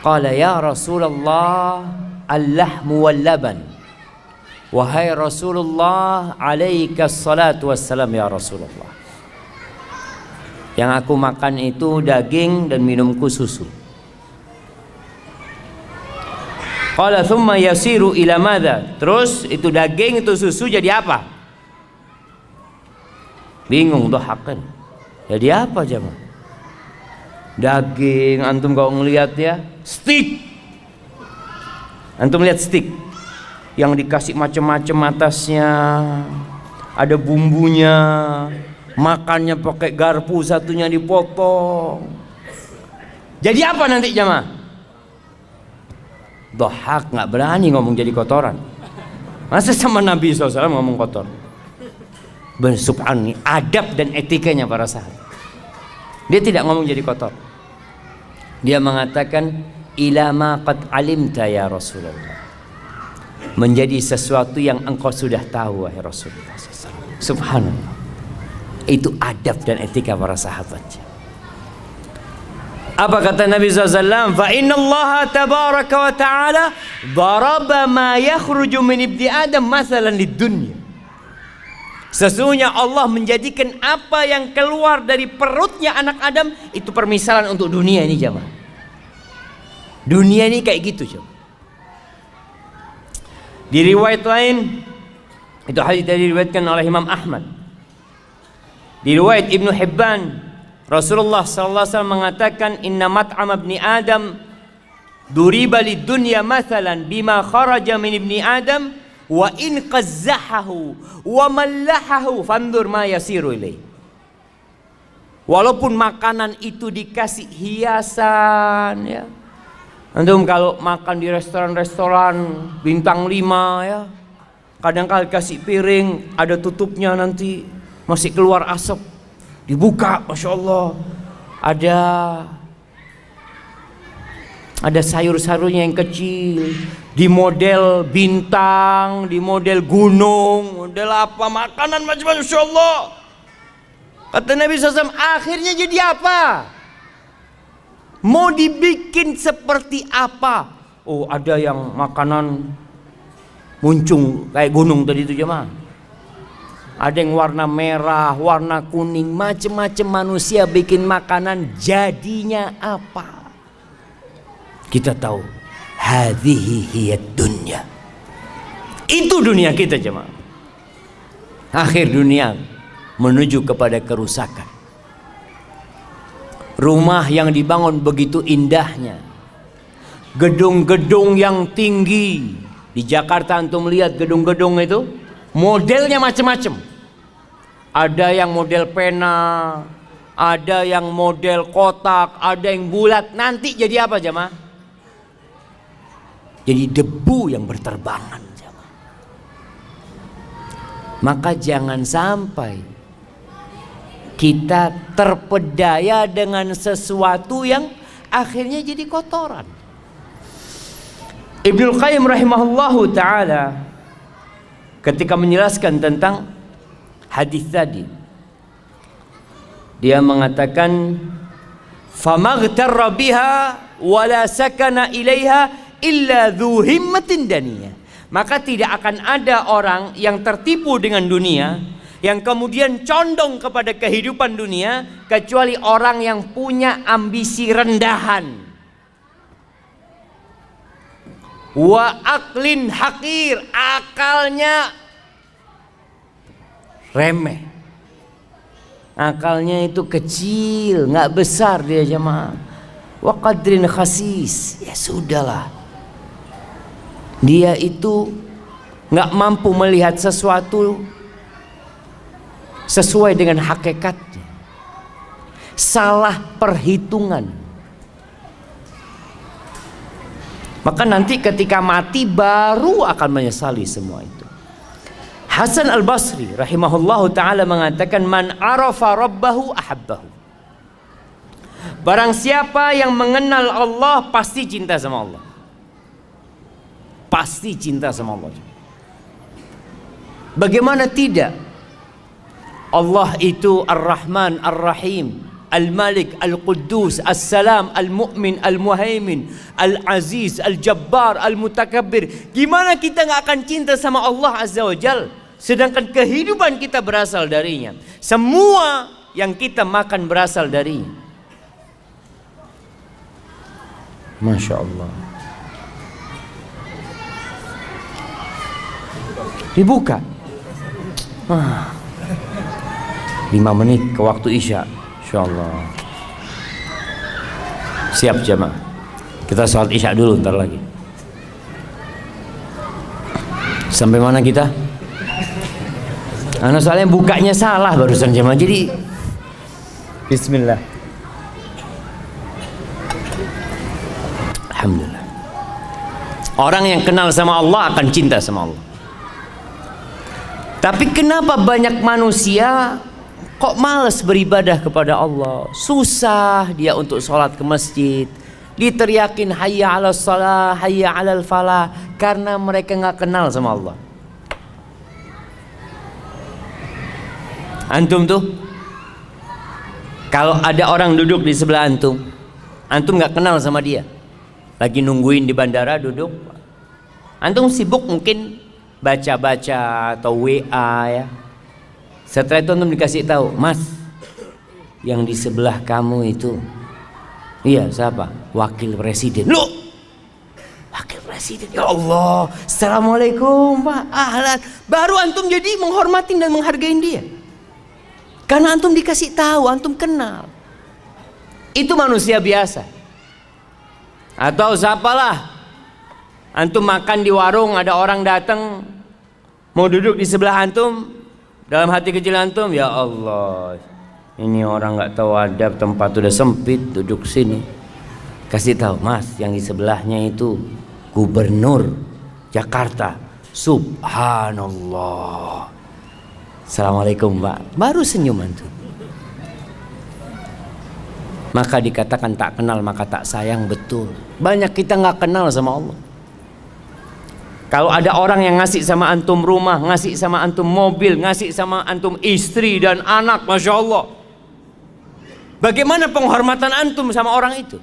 Qala ya Rasulullah, al-lahmu wal laban. Wahai Rasulullah, alaika salatu wassalam ya Rasulullah. Yang aku makan itu daging dan minumku susu. Qala thumma yasiru ila madza? Terus itu daging itu susu jadi apa? Bingung Dhahhak kan. Jadi apa jemaah? Daging, antum kalau ngelihat ya, steak. Antum lihat steak yang dikasih macam-macam atasnya, ada bumbunya, makannya pakai garpu, satunya dipotong. Jadi apa nanti jemaah? Dhahhak nggak berani ngomong jadi kotoran. Masa sama Nabi SAW ngomong kotor? Subhanallah, adab dan etikanya para sahabat. Dia tidak ngomong jadi kotor. Dia mengatakan, ila ma qad alimta ya Rasulullah. Menjadi sesuatu yang engkau sudah tahu wahai Rasulullah SAW. Subhanallah. Itu adab dan etika para sahabat. Apa kata Nabi SAW? Fa inna Allah tabaraka wa ta'ala daraba ma yakhruju min ibni Adam mathalan lid dunya. Sesungguhnya Allah menjadikan apa yang keluar dari perutnya anak Adam itu permisalan untuk dunia ini jemaah. Dunia ini kayak gitu jemaah. Di riwayat lain, itu hadis tadi diriwayatkan oleh Imam Ahmad. Di riwayat Ibnu Hibban, Rasulullah SAW mengatakan, inna mat'am ibni Adam duriba lid dunya mathalan bima kharaja min ibni Adam wa in qazzahahu wa mallahahu fandur ma yasiru ilaih. Walaupun makanan itu dikasih hiasan ya. Antum kalau makan di restoran-restoran bintang 5 ya, kadang-kadang kasih piring ada tutupnya, nanti masih keluar asap, dibuka, masya Allah ada sayur-sayurnya yang kecil, di model bintang, di model gunung, model apa, makanan macam-macam, masya Allah. Kata Nabi SAW, akhirnya jadi apa? Mau dibikin seperti apa? Oh, ada yang makanan muncung kayak gunung tadi itu jemaah. Ada yang warna merah, warna kuning, macam-macam manusia bikin makanan, jadinya apa? Kita tahu, hadhihi hiyad dunya. Itu dunia kita jemaah. Akhir dunia menuju kepada kerusakan. Rumah yang dibangun begitu indahnya, gedung-gedung yang tinggi. Di Jakarta antum lihat gedung-gedung itu modelnya macam-macam. Ada yang model pena, ada yang model kotak, ada yang bulat. Nanti jadi apa jemaah? Jadi debu yang berterbangan jemaah. Maka jangan sampai kita terpedaya dengan sesuatu yang akhirnya jadi kotoran. Ibnul Qayyim rahimahullahu ta'ala ketika menjelaskan tentang hadis tadi, dia mengatakan famaghtarra biha wala sakana ilaiha illa dzu himmatin daniyah. Maka tidak akan ada orang yang tertipu dengan dunia, yang kemudian condong kepada kehidupan dunia, kecuali orang yang punya ambisi rendahan. Wa aklin hakir, akalnya remeh, akalnya itu kecil, nggak besar dia jemaah. Wa qadrin khasis, ya sudahlah, dia itu nggak mampu melihat sesuatu sesuai dengan hakikatnya, salah perhitungan. Maka nanti ketika mati baru akan menyesali semua itu. Hasan al-Basri rahimahullahu ta'ala mengatakan, man arafa rabbahu ahabbahu. Barang siapa yang mengenal Allah pasti cinta sama Allah. Pasti cinta sama Allah. Bagaimana tidak? Allah itu Ar-Rahman Ar-Rahim, Al-Malik Al-Quddus As-Salam Al-Mu'min Al-Muhaimin Al-Aziz Al-Jabbar Al-Mutakabbir. Gimana kita gak akan cinta sama Allah Azza wa Jal, sedangkan kehidupan kita berasal darinya, semua yang kita makan berasal darinya. Masya Allah. Dibuka 5 menit ke waktu Isya, insyaallah. Siap jamaah, kita sholat Isya dulu ntar lagi. Sampai mana kita? Karena soalnya bukanya salah barusan jamaah, jadi bismillah. Alhamdulillah. Orang yang kenal sama Allah akan cinta sama Allah. Tapi kenapa banyak manusia kok malas beribadah kepada Allah? Susah dia untuk sholat ke masjid, diteriakin hayya ala salah, hayya ala falah, karena mereka nggak kenal sama Allah. Antum tuh, kalau ada orang duduk di sebelah antum nggak kenal sama dia, lagi nungguin di bandara duduk, antum sibuk mungkin baca-baca atau WA ya. Setelah itu antum dikasih tahu, mas, yang di sebelah kamu itu, iya siapa? Wakil presiden. Loh, wakil presiden, ya Allah, assalamualaikum pak, ahlan. Baru antum jadi menghormatin dan menghargain dia, karena antum dikasih tahu, antum kenal. Itu manusia biasa. Atau siapalah, antum makan di warung, ada orang datang mau duduk di sebelah antum, dalam hati kecil antum, ya Allah, ini orang nggak tahu adab, tempat udah sempit, duduk sini. Kasih tahu, mas, yang di sebelahnya itu gubernur Jakarta. Subhanallah. Assalamualaikum pak. Baru senyum antum. Maka dikatakan tak kenal maka tak sayang. Betul. Banyak kita nggak kenal sama Allah. Kalau ada orang yang ngasih sama antum rumah, ngasih sama antum mobil, ngasih sama antum istri dan anak, Masya Allah, bagaimana penghormatan antum sama orang itu?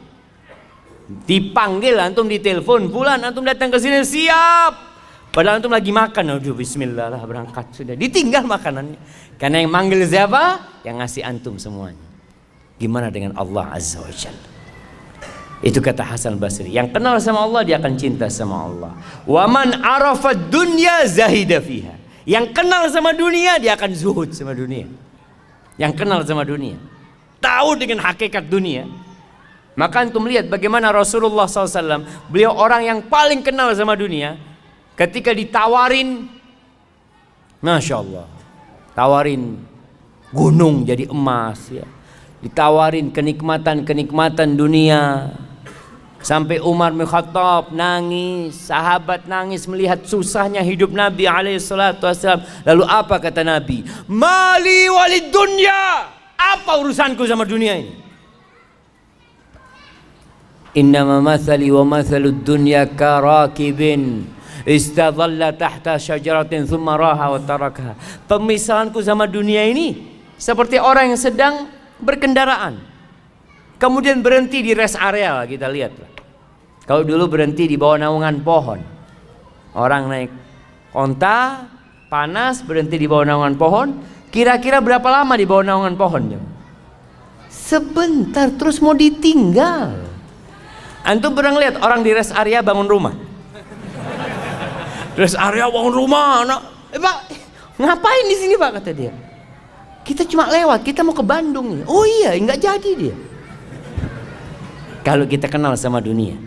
Dipanggil antum, ditelepon, bulan antum datang ke sini, siap. Padahal antum lagi makan, aduh bismillah lah berangkat, sudah ditinggal makanannya. Karena yang manggil siapa? Yang ngasih antum semuanya. Gimana dengan Allah Azza wa Jalla? Itu kata Hasan Basri, yang kenal sama Allah dia akan cinta sama Allah. Wa man arafa dunya zahida fiha. Yang kenal sama dunia dia akan zuhud sama dunia. Yang kenal sama dunia, tahu dengan hakikat dunia. Maka antum lihat bagaimana Rasulullah SAW, beliau orang yang paling kenal sama dunia. Ketika ditawarin, Masya Allah, tawarin gunung jadi emas ya, ditawarin kenikmatan-kenikmatan dunia. Sampai Umar bin Khattab nangis, sahabat nangis melihat susahnya hidup Nabi SAW. Lalu apa kata Nabi? Mali walid dunya. Apa urusanku sama dunia ini? Innama mathali wa mathalud dunya karakibin istadhalla tahta syajaratin thumma raha wa tarakaha. Pemisalanku sama dunia ini seperti orang yang sedang berkendaraan, kemudian berhenti di rest area. Kita lihat, kalau dulu berhenti di bawah naungan pohon, orang naik onta panas berhenti di bawah naungan pohon. Kira-kira berapa lama di bawah naungan pohon? Sebentar, terus mau ditinggal. Antum pernah lihat orang di rest area bangun rumah? Rest area bangun rumah, Pak, ngapain di sini Pak, kata dia. Kita cuma lewat, kita mau ke Bandung nih. Oh iya, nggak jadi dia. Kalau kita kenal sama dunia,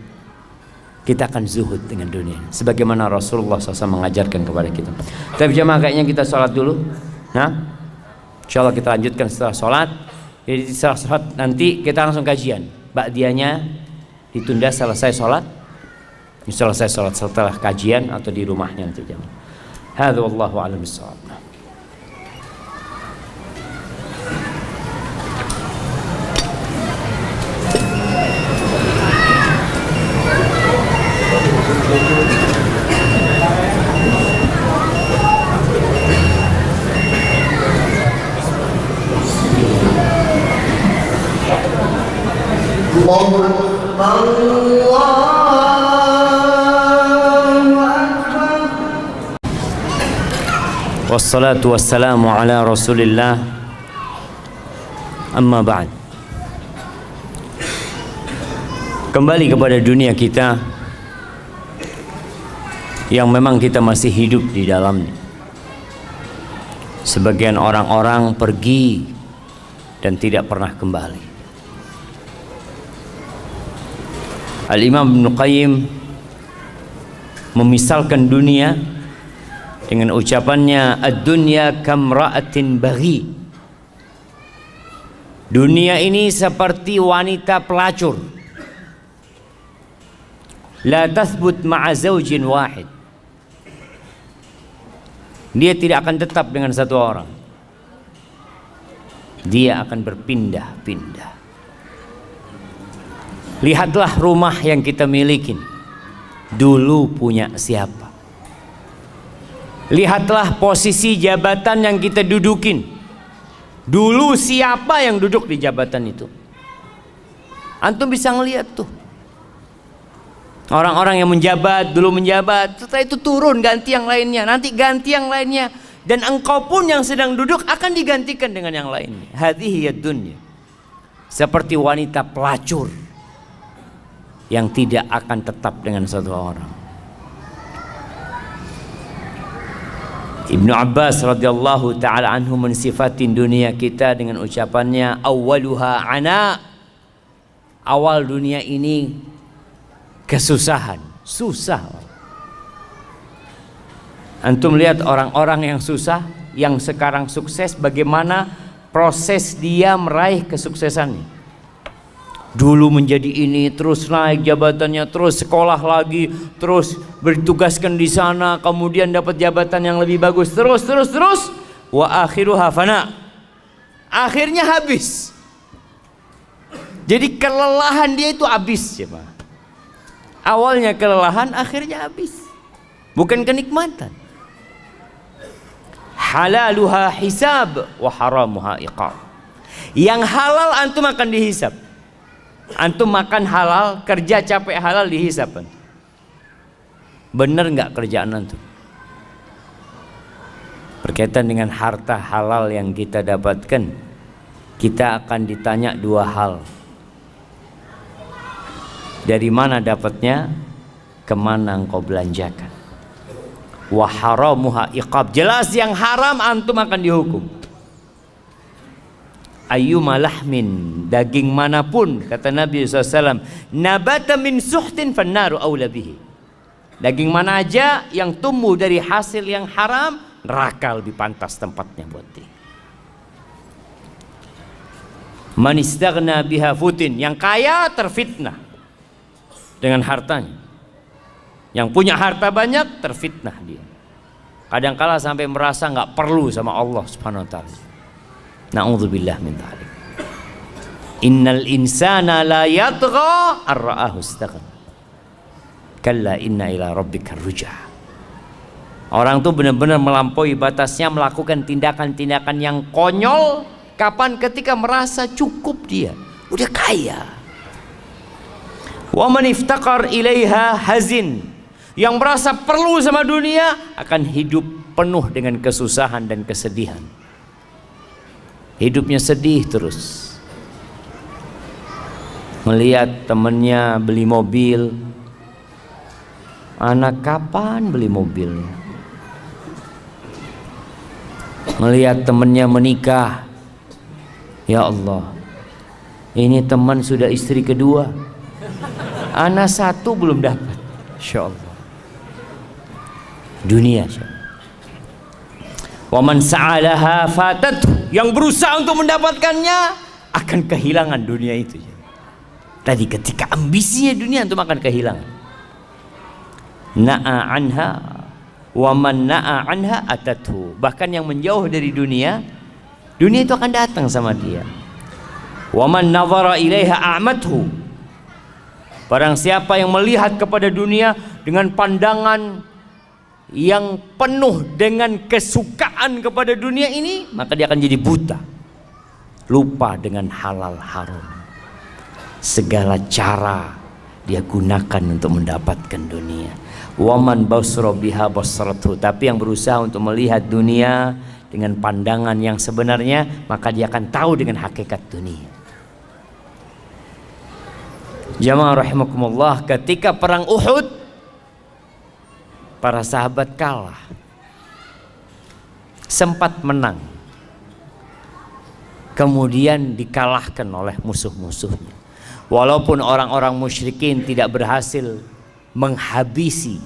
kita akan zuhud dengan dunia, sebagaimana Rasulullah SAW mengajarkan kepada kita. Tapi jemaah, kayaknya kita sholat dulu. Nah, insya Allah kita lanjutkan setelah sholat. Jadi setelah sholat nanti kita langsung kajian. Ba'diyahnya ditunda selesai sholat. Selesai sholat setelah kajian atau di rumahnya nanti jemaah. Hadza wallahu a'lam bissawab. Wassalatu wassalamu ala Rasulillah. Amma ba'd. Kembali kepada dunia kita yang memang kita masih hidup di dalamnya. Sebagian orang-orang pergi dan tidak pernah kembali. Al-Imam Ibnu Qayyim memisalkan dunia dengan ucapannya, ad-dunya kamra'atin baghi. Dunia ini seperti wanita pelacur, la tathbut ma'a zawjin wahid. Dia tidak akan tetap dengan satu orang, dia akan berpindah-pindah. Lihatlah rumah yang kita miliki, dulu punya siapa? Lihatlah posisi jabatan yang kita dudukin, dulu siapa yang duduk di jabatan itu? Antum bisa ngelihat tuh, orang-orang yang menjabat, dulu menjabat, setelah itu turun ganti yang lainnya, nanti ganti yang lainnya, dan engkau pun yang sedang duduk akan digantikan dengan yang lainnya. Hadhihi ad-dunya, seperti wanita pelacur yang tidak akan tetap dengan satu orang. Ibnu Abbas radhiyallahu taala anhu mensifatin dunia kita dengan ucapannya, awwaluha ana. Awal dunia ini kesusahan, susah. Antum lihat orang-orang yang susah, yang sekarang sukses, bagaimana proses dia meraih kesuksesannya. Dulu menjadi ini, terus naik jabatannya, terus sekolah lagi, terus bertugaskan di sana, kemudian dapat jabatan yang lebih bagus, terus wa akhiruha fana. Akhirnya habis. Jadi kelelahan dia itu habis, ya Pak. Awalnya kelelahan, akhirnya habis. Bukan kenikmatan. Halaluha hisab wa haramuha iqab. Yang halal antum akan dihisab. Antum makan halal, kerja capek halal, dihisab. Bener nggak kerjaan antum? Berkaitan dengan harta halal yang kita dapatkan, kita akan ditanya dua hal. Dari mana dapatnya? Kemana engkau belanjakan? Wa haramuha iqab. Jelas yang haram antum akan dihukum. Ayyuma lahmin, daging manapun, kata Nabi SAW, nabata min suhtin fannaru awla bihi. Daging mana aja yang tumbuh dari hasil yang haram, neraka lebih pantas tempatnya buat dia. Man istaghna biha futin, yang kaya terfitnah dengan hartanya. Yang punya harta banyak terfitnah dia. Kadangkala sampai merasa nggak perlu sama Allah Subhanahu wa taala. Na'udzubillah min dzalik. Innal insana la yatgha ar-ra'ahu istaghna. Kalla inna ila rabbika ruj'a. Orang tuh benar-benar melampaui batasnya, melakukan tindakan-tindakan yang konyol kapan? Ketika merasa cukup dia, udah kaya. Wa man iftaqar ilaiha hazin, yang merasa perlu sama dunia akan hidup penuh dengan kesusahan dan kesedihan. Hidupnya sedih terus. Melihat temannya beli mobil, anak kapan beli mobilnya? Melihat temannya menikah, ya Allah, ini teman sudah istri kedua, anak satu belum dapat. Insya Allah. Dunia. Wa man sa'alaha fatat, yang berusaha untuk mendapatkannya akan kehilangan dunia itu. Tadi ketika ambisinya dunia itu akan kehilangan. Na'a anha wa man na'a anha atathu, bahkan yang menjauh dari dunia, dunia itu akan datang sama dia. Wa man nazara ilaiha a'mathu, barang siapa yang melihat kepada dunia dengan pandangan yang penuh dengan kesukaan kepada dunia ini, maka dia akan jadi buta, lupa dengan halal haram. Segala cara dia gunakan untuk mendapatkan dunia. Waman basra biha basratu, tapi yang berusaha untuk melihat dunia dengan pandangan yang sebenarnya, maka dia akan tahu dengan hakikat dunia. Jamaah rahimakumullah, ketika perang Uhud, para sahabat kalah, sempat menang, kemudian dikalahkan oleh musuh-musuhnya. Walaupun orang-orang musyrikin tidak berhasil menghabisi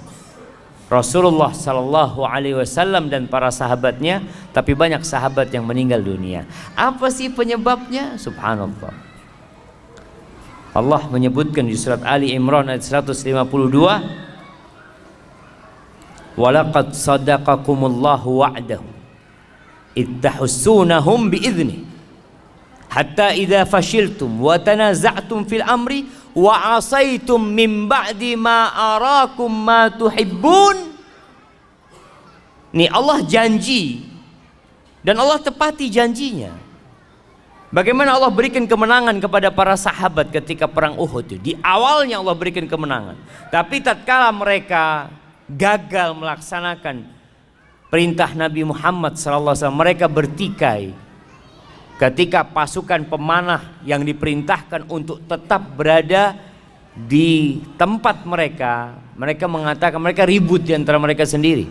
Rasulullah Sallallahu Alaihi Wasallam dan para sahabatnya, tapi banyak sahabat yang meninggal dunia. Apa sih penyebabnya? Subhanallah. Allah menyebutkan di surat Ali Imran ayat 152, walaqad sadaqakumullahu wa'dahu ittahussunahum bi'idznih hatta idza fashiltum wa tanaza'tum fil amri wa asaitum min ba'di ma arakum ma tuhibbun. Nih Allah janji dan Allah tepati janjinya. Bagaimana Allah berikan kemenangan kepada para sahabat ketika perang Uhud. Di awalnya Allah berikan kemenangan, tapi tatkala mereka gagal melaksanakan perintah Nabi Muhammad SAW, mereka bertikai. Ketika pasukan pemanah yang diperintahkan untuk tetap berada di tempat mereka, mereka mengatakan, mereka ribut di antara mereka sendiri.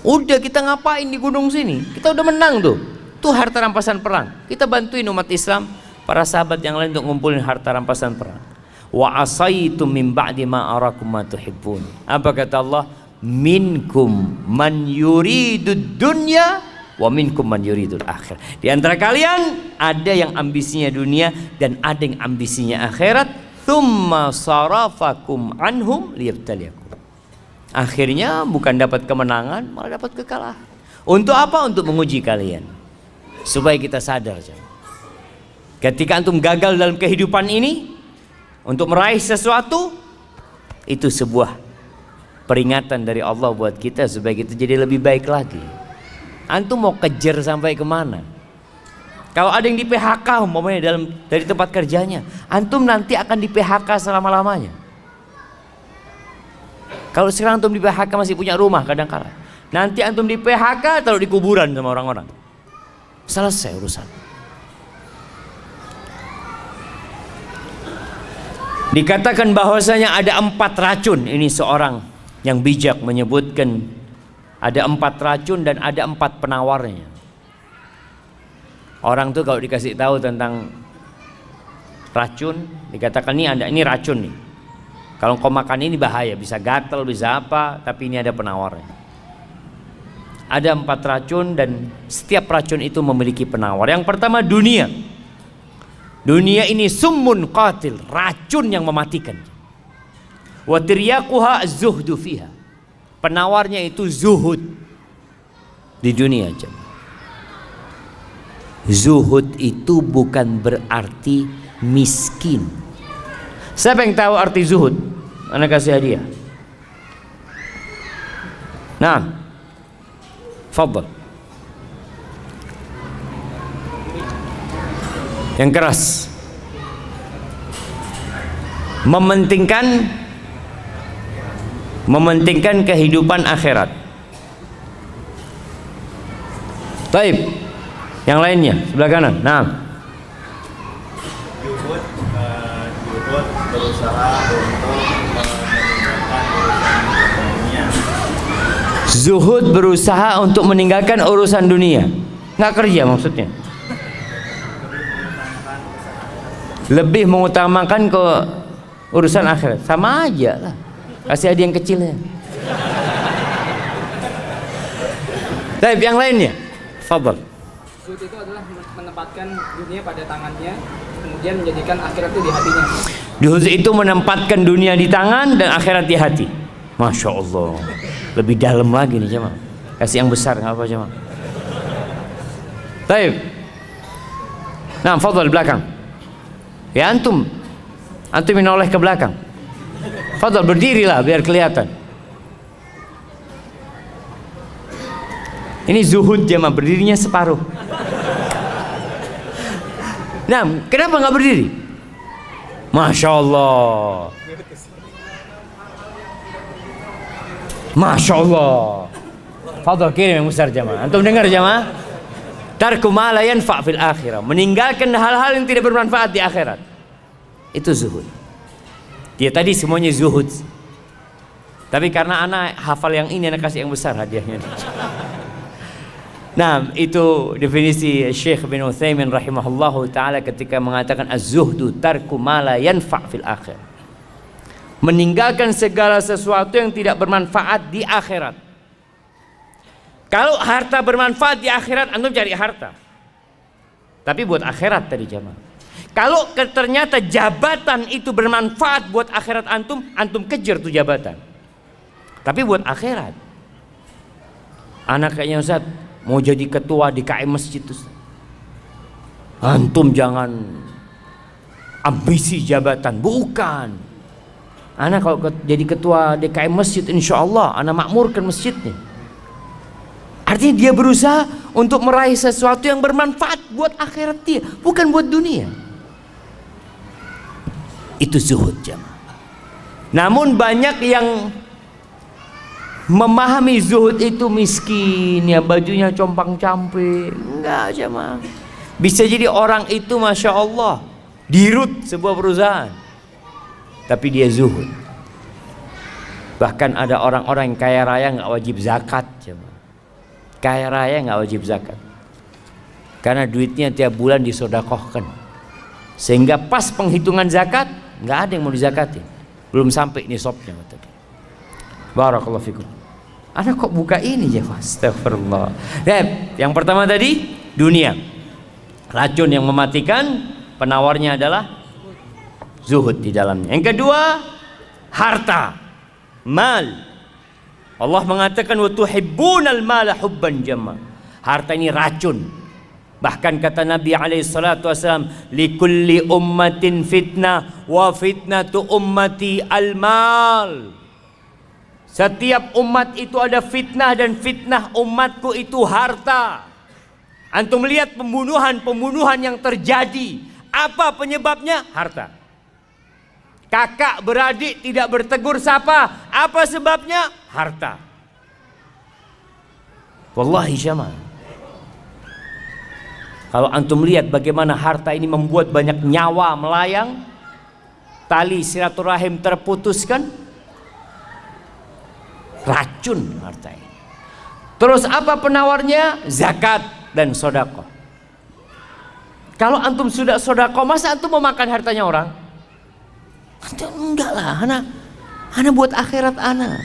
Udah, kita ngapain di gunung sini? Kita udah menang tuh. Tuh harta rampasan perang. Kita bantuin umat Islam, para sahabat yang lain untuk ngumpulin harta rampasan perang. Wa asaitum min ba'di ma arakum ma tuhibbun. Apa kata Allah? Minkum man yuridud dunya wa minkum man yuridul akhir. Di antara kalian ada yang ambisinya dunia dan ada yang ambisinya akhirat. Tsumma sarafakum anhum liyabtaliyakum. Akhirnya bukan dapat kemenangan, malah dapat kekalahan. Untuk apa? Untuk menguji kalian, supaya kita sadar. Ketika antum gagal dalam kehidupan ini, untuk meraih sesuatu, itu sebuah peringatan dari Allah buat kita supaya kita jadi lebih baik lagi. Antum mau kejar sampai kemana? Kalau ada yang di PHK umpamanya dari tempat kerjanya, antum nanti akan di PHK selama-lamanya. Kalau sekarang antum di PHK masih punya rumah kadang-kala, nanti antum di PHK taruh di kuburan sama orang-orang. Selesai urusan. Dikatakan bahwasanya ada 4 racun. Ini seorang yang bijak menyebutkan ada 4 racun dan ada 4 penawarnya. Orang tuh kalau dikasih tahu tentang racun, dikatakan ini racun nih. Kalau kau makan ini bahaya, bisa gatal, bisa apa, tapi ini ada penawarnya. Ada 4 racun dan setiap racun itu memiliki penawar. Yang pertama dunia. Dunia ini summun qatil, racun yang mematikan. Wa tiryaquha az-zuhdu fiha. Penawarnya itu zuhud di dunia. Zuhud itu bukan berarti miskin. Siapa yang tahu arti zuhud? Ana kasih hadiah. Nah, fadhal. Yang keras. Mementingkan kehidupan akhirat. Taib. Yang lainnya sebelah kanan. Nah. Juhud berusaha untuk meninggalkan urusan dunia. Zuhud berusaha untuk meninggalkan urusan dunia. Nggak kerja maksudnya. Lebih mengutamakan ke urusan akhirat. Sama aja lah. Kasih hadiah yang kecilnya. Tapi yang lainnya, fadhal. Zuhud itu adalah menempatkan dunia pada tangannya, kemudian menjadikan akhirat itu di hatinya. Zuhud itu menempatkan dunia di tangan dan akhirat di hati. Masya Allah. Lebih dalam lagi nih jemaah. Kasih yang besar nggak apa jemaah. Baik. Nah, fadhal belakang. Ya antum menoleh ke belakang. Fadhal berdirilah biar kelihatan. Ini zuhud jemaah, berdirinya separuh. Nah, kenapa nggak berdiri? Masya Allah. Masya Allah. Fadhal kirim yang besar jemaah. Antum dengar jemaah? Tarku ma la yanfa' fil akhirah. Meninggalkan hal-hal yang tidak bermanfaat di akhirat. Itu zuhud. Dia tadi semuanya zuhud. Tapi karena anak hafal yang ini, anak kasih yang besar hadiahnya. Nah, itu definisi Syekh bin Utsaimin rahimahullahu taala ketika mengatakan az-zuhdu tarku ma la yanfa' fil akhirah. Meninggalkan segala sesuatu yang tidak bermanfaat di akhirat. Kalau harta bermanfaat di akhirat, antum cari harta. Tapi buat akhirat tadi jamaah. Kalau ternyata jabatan itu bermanfaat buat akhirat antum kejar tuh jabatan. Tapi buat akhirat. Anak kayaknya Ustaz mau jadi ketua di KM masjid Ustaz. Antum jangan ambisi jabatan, bukan. Anak kalau jadi ketua DKM masjid, insya Allah anak makmurkan masjidnya. Artinya dia berusaha untuk meraih sesuatu yang bermanfaat buat akhirat dia, bukan buat dunia. Itu zuhud jamaah. Namun banyak yang memahami zuhud itu miskin, ya bajunya compang-camping. Enggak jamaah. Bisa jadi orang itu masya Allah dirut sebuah perusahaan, tapi dia zuhud. Bahkan ada orang-orang yang kaya raya nggak wajib zakat jamaah. Kaya raya nggak wajib zakat karena duitnya tiap bulan disodakohkan, sehingga pas penghitungan zakat nggak ada yang mau dizakatin, belum sampai nisabnya tadi. Barakallahu fikum. Anak kok buka ini ya, astagfirullah. Dan yang pertama tadi dunia, racun yang mematikan, penawarnya adalah zuhud di dalamnya. Yang kedua harta, mal. Allah mengatakan wa tuhibbunal mala hubban jamma. Harta ini racun. Bahkan kata Nabi alaihi salatu wasallam, likulli ummatin fitnah wa fitnatu ummati al-mal. Setiap umat itu ada fitnah dan fitnah umatku itu harta. Antum melihat pembunuhan yang terjadi, apa penyebabnya? Harta. Kakak beradik tidak bertegur sapa, apa sebabnya? Harta. Wallahi jamaah, kalau antum lihat bagaimana harta ini membuat banyak nyawa melayang, tali silaturahim terputuskan, racun harta ini. Terus apa penawarnya? Zakat dan sedekah. Kalau antum sudah sedekah, masa antum mau makan hartanya orang? Enggak lah, ana buat akhirat ana.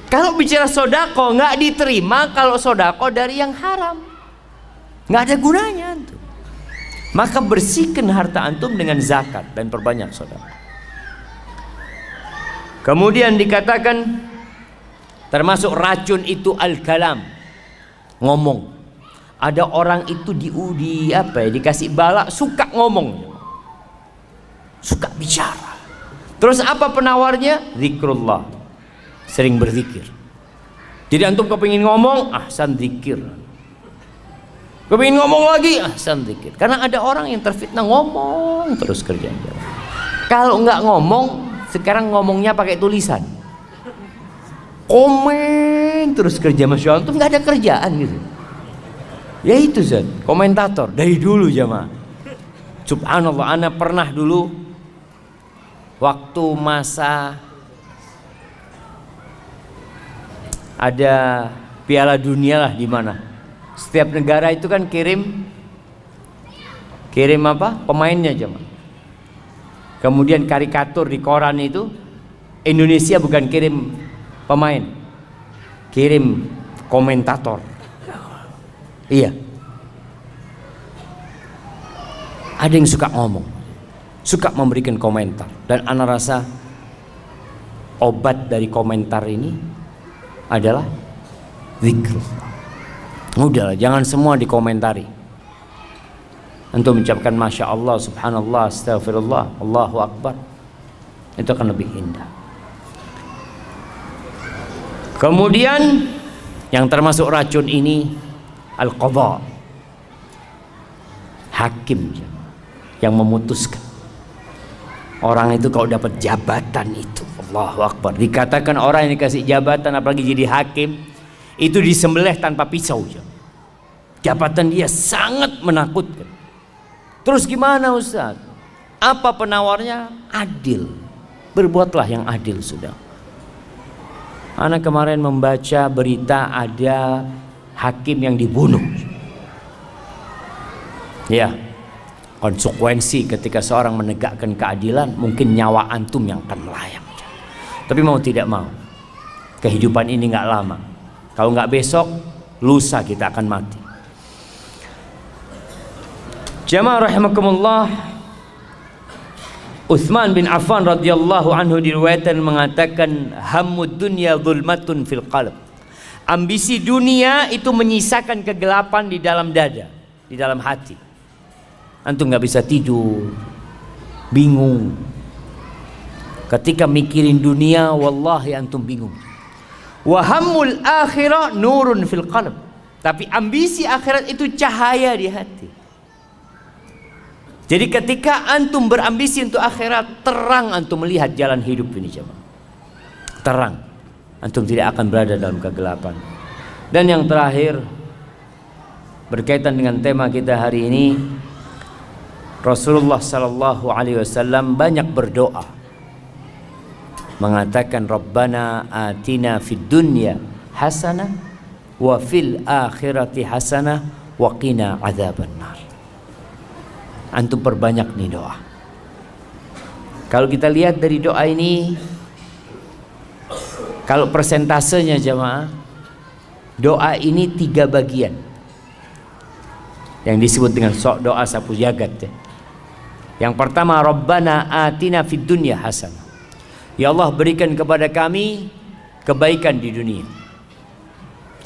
Kalau bicara sodako nggak diterima kalau sodako dari yang haram, nggak ada gunanya tuh. Maka bersihkan harta antum dengan zakat dan perbanyak sedekah. Kemudian dikatakan termasuk racun itu al-kalam, ngomong. Ada orang itu dikasih bala suka ngomong, suka bicara. Terus apa penawarnya? Zikrullah, sering berzikir. Jadi antum kepingin ngomong, ahsan zikir. Kepingin ngomong lagi, ahsan zikir. Karena ada orang yang terfitnah ngomong terus kerjanya. Kalau nggak ngomong, sekarang ngomongnya pakai tulisan. Komen terus kerja, Masya Allah, tuh nggak ada kerjaan gitu. Ya itu Zat, komentator dari dulu jamaah. Subhanallah, ana pernah dulu waktu masa ada Piala Dunia lah di mana. Setiap negara itu kan kirim apa? Pemainnya jamaah. Kemudian karikatur di koran itu, Indonesia bukan kirim pemain, kirim komentator. Iya. Ada yang suka ngomong, suka memberikan komentar, dan ana rasa obat dari komentar ini adalah zikr. Udahlah, jangan semua dikomentari. Untuk mengucapkan Masya Allah, Subhanallah, Astagfirullah, Allahu Akbar, itu akan lebih indah. Kemudian yang termasuk racun ini al-qadha, hakim yang memutuskan. Orang itu kalau dapat jabatan itu, Allahu Akbar, dikatakan orang yang dikasih jabatan apalagi jadi hakim itu disembelih tanpa pisau. Jabatan dia sangat menakutkan. Terus gimana Ustaz? Apa penawarnya? Adil. Berbuatlah yang adil sudah. Ana kemarin membaca berita ada hakim yang dibunuh. Ya, konsekuensi ketika seorang menegakkan keadilan, mungkin nyawa antum yang akan melayang. Tapi mau tidak mau, kehidupan ini nggak lama. Kalau nggak besok, lusa kita akan mati. Jamaah rahimakumullah, Utsman bin Affan radhiyallahu anhu diriwayatkan mengatakan, hammud dunya zulmatun fil qalb. Ambisi dunia itu menyisakan kegelapan di dalam dada, di dalam hati. Antum nggak bisa tidur, bingung. Ketika mikirin dunia, wallahi antum bingung. Wa hammul akhirah nurun fil qalb. Tapi ambisi akhirat itu cahaya di hati. Jadi ketika antum berambisi untuk akhirat, terang antum melihat jalan hidup ini jemaah. Terang. Antum tidak akan berada dalam kegelapan. Dan yang terakhir, berkaitan dengan tema kita hari ini, Rasulullah sallallahu alaihi wasallam banyak berdoa, mengatakan Rabbana atina fid dunya hasanah wa fil akhirati hasanah wa qina adzabannar. Antum perbanyak nih doa. Kalau kita lihat dari doa ini, kalau persentasenya jemaah, doa ini 3 bagian yang disebut dengan doa sapu jagat ya. Yang pertama, Rabbana atina fid dunya hasanah. Ya Allah, berikan kepada kami kebaikan di dunia.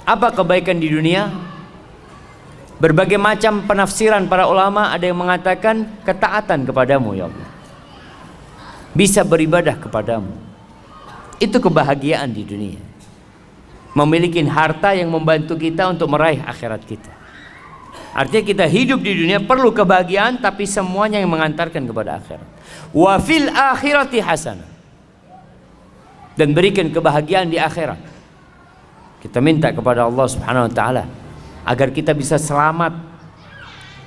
Apa kebaikan di dunia? Berbagai macam penafsiran para ulama. Ada yang mengatakan ketaatan kepadamu ya Allah, bisa beribadah kepadamu. Itu kebahagiaan di dunia. Memiliki harta yang membantu kita untuk meraih akhirat kita. Artinya kita hidup di dunia perlu kebahagiaan, tapi semuanya yang mengantarkan kepada akhirat. Wa fil akhirati hasanah. Dan berikan kebahagiaan di akhirat. Kita minta kepada Allah Subhanahu wa taala agar kita bisa selamat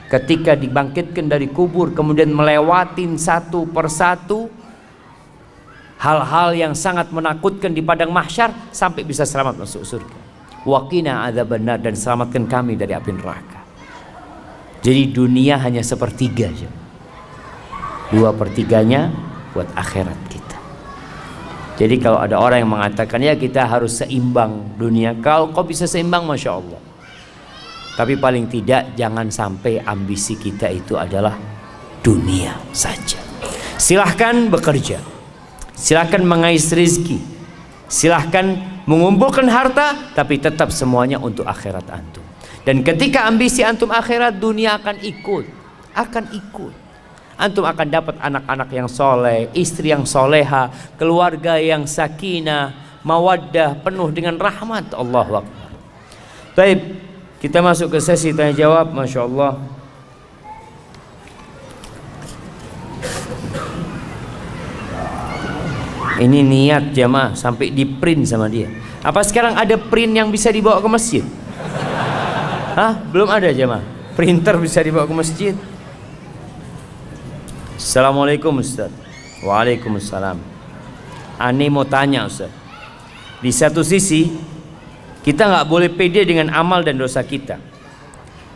ketika dibangkitkan dari kubur, kemudian melewatin satu persatu hal-hal yang sangat menakutkan di padang mahsyar sampai bisa selamat masuk surga. Wa qina adzabannar, dan selamatkan kami dari api neraka. Jadi dunia hanya 1/3 aja. 2/3-nya buat akhirat kita. Jadi kalau ada orang yang mengatakan ya kita harus seimbang dunia, kalau kau bisa seimbang Masya Allah. Tapi paling tidak jangan sampai ambisi kita itu adalah dunia saja. Silahkan bekerja, silahkan mengais rezeki, silahkan mengumpulkan harta, tapi tetap semuanya untuk akhirat antum. Dan ketika ambisi antum akhirat, dunia akan ikut. Antum akan dapat anak-anak yang soleh, istri yang soleha, keluarga yang sakinah, mawaddah, penuh dengan rahmat. Allahu Akbar. Baik, kita masuk ke sesi tanya jawab. Masya Allah. Ini niat jamaah sampai di print sama dia. Apa sekarang ada print yang bisa dibawa ke masjid? Hah? Belum ada jamaah. Printer bisa dibawa ke masjid. Assalamualaikum Ustaz. Waalaikumsalam. Ani mau tanya Ustaz. Di satu sisi kita nggak boleh pede dengan amal dan dosa kita.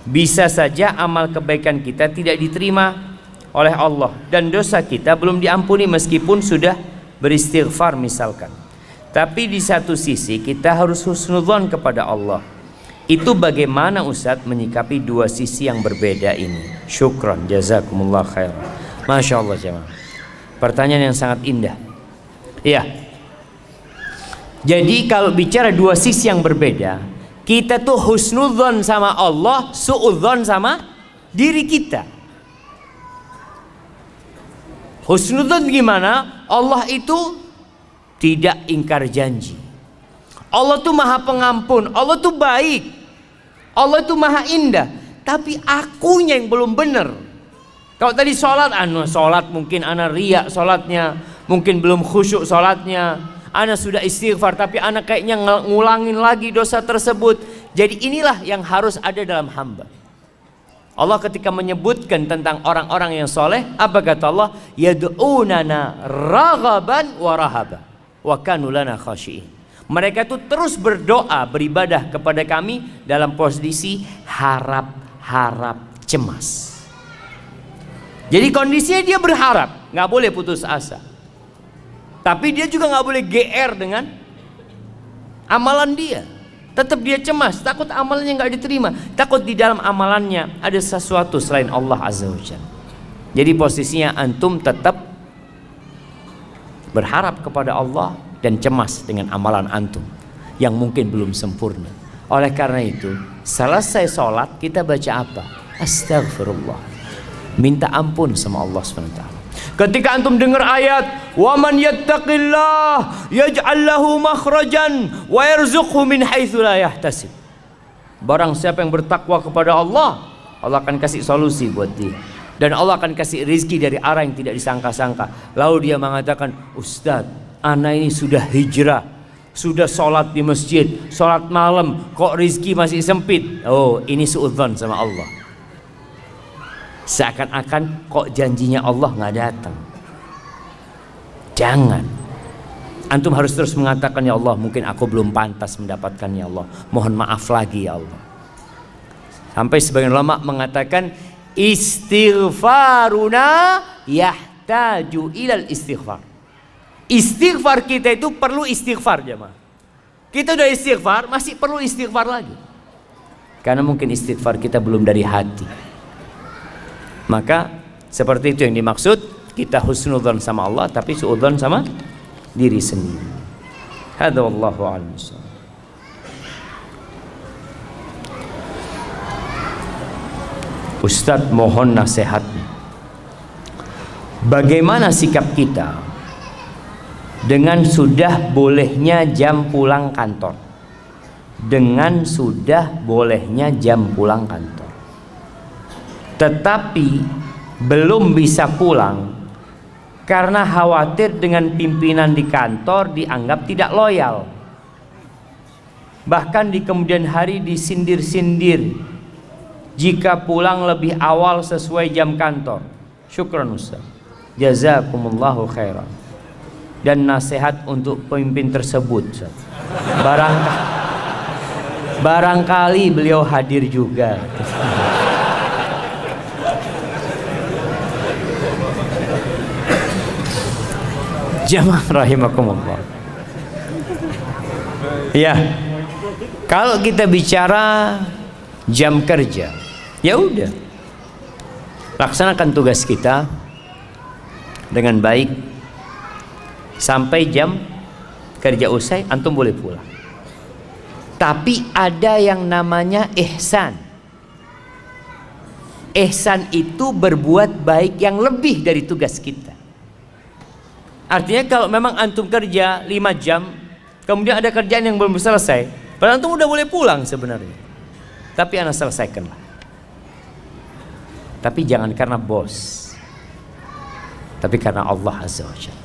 Bisa saja amal kebaikan kita tidak diterima oleh Allah dan dosa kita belum diampuni meskipun sudah beristighfar misalkan. Tapi di satu sisi kita harus husnudzon kepada Allah. Itu bagaimana Ustaz menyikapi dua sisi yang berbeda ini? Syukran, jazakumullah khairan. Masya Allah jemaah. Pertanyaan yang sangat indah. Iya. Jadi kalau bicara dua sisi yang berbeda, kita tuh husnudzon sama Allah, suudzon sama diri kita. Husnudzon gimana? Allah itu tidak ingkar janji. Allah tuh maha pengampun, Allah tuh baik, Allah tuh maha indah. Tapi akunya yang belum benar. Kalau tadi sholat, sholat mungkin ana riya sholatnya, mungkin belum khusyuk sholatnya, ana sudah istighfar tapi ana kayaknya ngulangin lagi dosa tersebut. Jadi inilah yang harus ada dalam hamba. Allah ketika menyebutkan tentang orang-orang yang soleh, apa kata Allah? Yad'unana raghaban wa rahaba wa kanu lana khashi'in. Mereka itu terus berdoa, beribadah kepada kami dalam posisi harap-harap cemas. Jadi kondisinya dia berharap, nggak boleh putus asa. Tapi dia juga nggak boleh GR dengan amalan dia. Tetap dia cemas, takut amalannya nggak diterima, takut di dalam amalannya ada sesuatu selain Allah Azza wa Jalla. Jadi posisinya antum tetap berharap kepada Allah dan cemas dengan amalan antum yang mungkin belum sempurna. Oleh karena itu, selesai sholat kita baca apa? Astaghfirullah. Minta ampun sama Allah SWT. Ketika antum dengar ayat wa man yattaqillah yaj'al lahu makhrajan wa yarzuqhu min haitsu la yahtasib. Barang siapa yang bertakwa kepada Allah, Allah akan kasih solusi buat dia. Dan Allah akan kasih rizki dari arah yang tidak disangka-sangka. Lalu dia mengatakan, Ustaz, ana ini sudah hijrah, sudah sholat di masjid, sholat malam, kok rizki masih sempit. Oh, ini suudzon sama Allah. Seakan-akan kok janjinya Allah nggak datang. Jangan. Antum harus terus mengatakan, ya Allah, mungkin aku belum pantas mendapatkan, ya Allah, mohon maaf lagi ya Allah. Sampai sebagian ulama mengatakan istighfaruna yahtaju ilal istighfar. Istighfar kita itu perlu istighfar jemaah. Kita udah istighfar, masih perlu istighfar lagi. Karena mungkin istighfar kita belum dari hati. Maka seperti itu yang dimaksud, kita husnudzon sama Allah tapi suudzon sama diri sendiri. Hadza wallahu a'lam. Ustadz, mohon nasihatnya. Bagaimana sikap kita dengan sudah bolehnya jam pulang kantor? Dengan sudah bolehnya jam pulang kantor, tetapi belum bisa pulang karena khawatir dengan pimpinan di kantor dianggap tidak loyal. Bahkan di kemudian hari disindir-sindir jika pulang lebih awal sesuai jam kantor. Syukran Ustaz, jazakumullahu khairan. Dan nasihat untuk pemimpin tersebut Ustaz. Barangkali beliau hadir juga. Jamaah rahimakumullah. Ya, kalau kita bicara jam kerja. Ya udah, laksanakan tugas kita dengan baik sampai jam kerja usai, antum boleh pulang. Tapi ada yang namanya ihsan. Ihsan itu berbuat baik yang lebih dari tugas kita. Artinya kalau memang antum kerja 5 jam, kemudian ada kerjaan yang belum selesai, padahal antum udah boleh pulang sebenarnya, tapi anda selesaikanlah. Tapi jangan karena bos, tapi karena Allah Azza wa Jalla.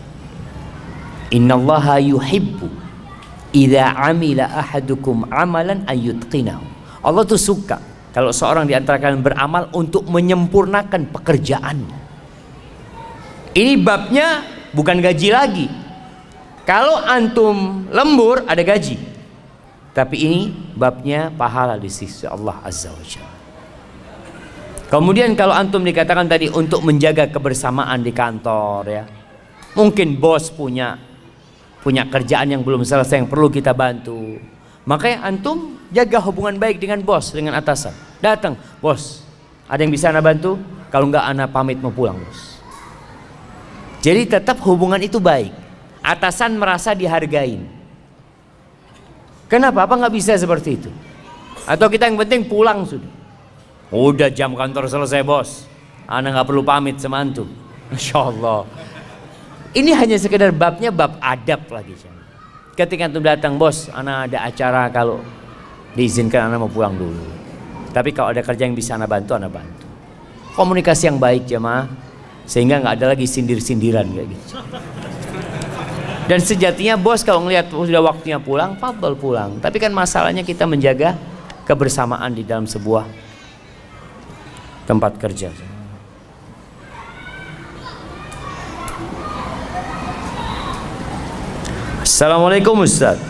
Innallaha yuhibbu idza amila ahadukum amalan ayyutqinahu. Allah tuh suka kalau seorang di antara kalian beramal untuk menyempurnakan pekerjaannya. Ini babnya bukan gaji lagi. Kalau antum lembur ada gaji, tapi ini babnya pahala di sisi Allah Azza wa Jalla. Kemudian kalau antum dikatakan tadi untuk menjaga kebersamaan di kantor, ya, mungkin bos punya kerjaan yang belum selesai yang perlu kita bantu, makanya antum jaga hubungan baik dengan bos, dengan atasan. Datang, bos, ada yang bisa anda bantu? Kalau enggak, anda pamit mau pulang, bos. Jadi tetap hubungan itu baik. Atasan merasa dihargain. Kenapa? Apa nggak bisa seperti itu? Atau kita yang penting pulang sudah. Udah jam kantor selesai, bos, anda nggak perlu pamit sama antum. Masya Allah. Ini hanya sekedar babnya bab adab lagi. Ketika antum datang, bos, anda ada acara, kalau diizinkan anda mau pulang dulu. Tapi kalau ada kerja yang bisa anda bantu, anda bantu. Komunikasi yang baik jemaah, sehingga nggak ada lagi sindir-sindiran kayak gitu. Dan sejatinya bos kalau ngelihat sudah waktunya pulang, fadhol pulang. Tapi kan masalahnya kita menjaga kebersamaan di dalam sebuah tempat kerja. Assalamualaikum Ustaz.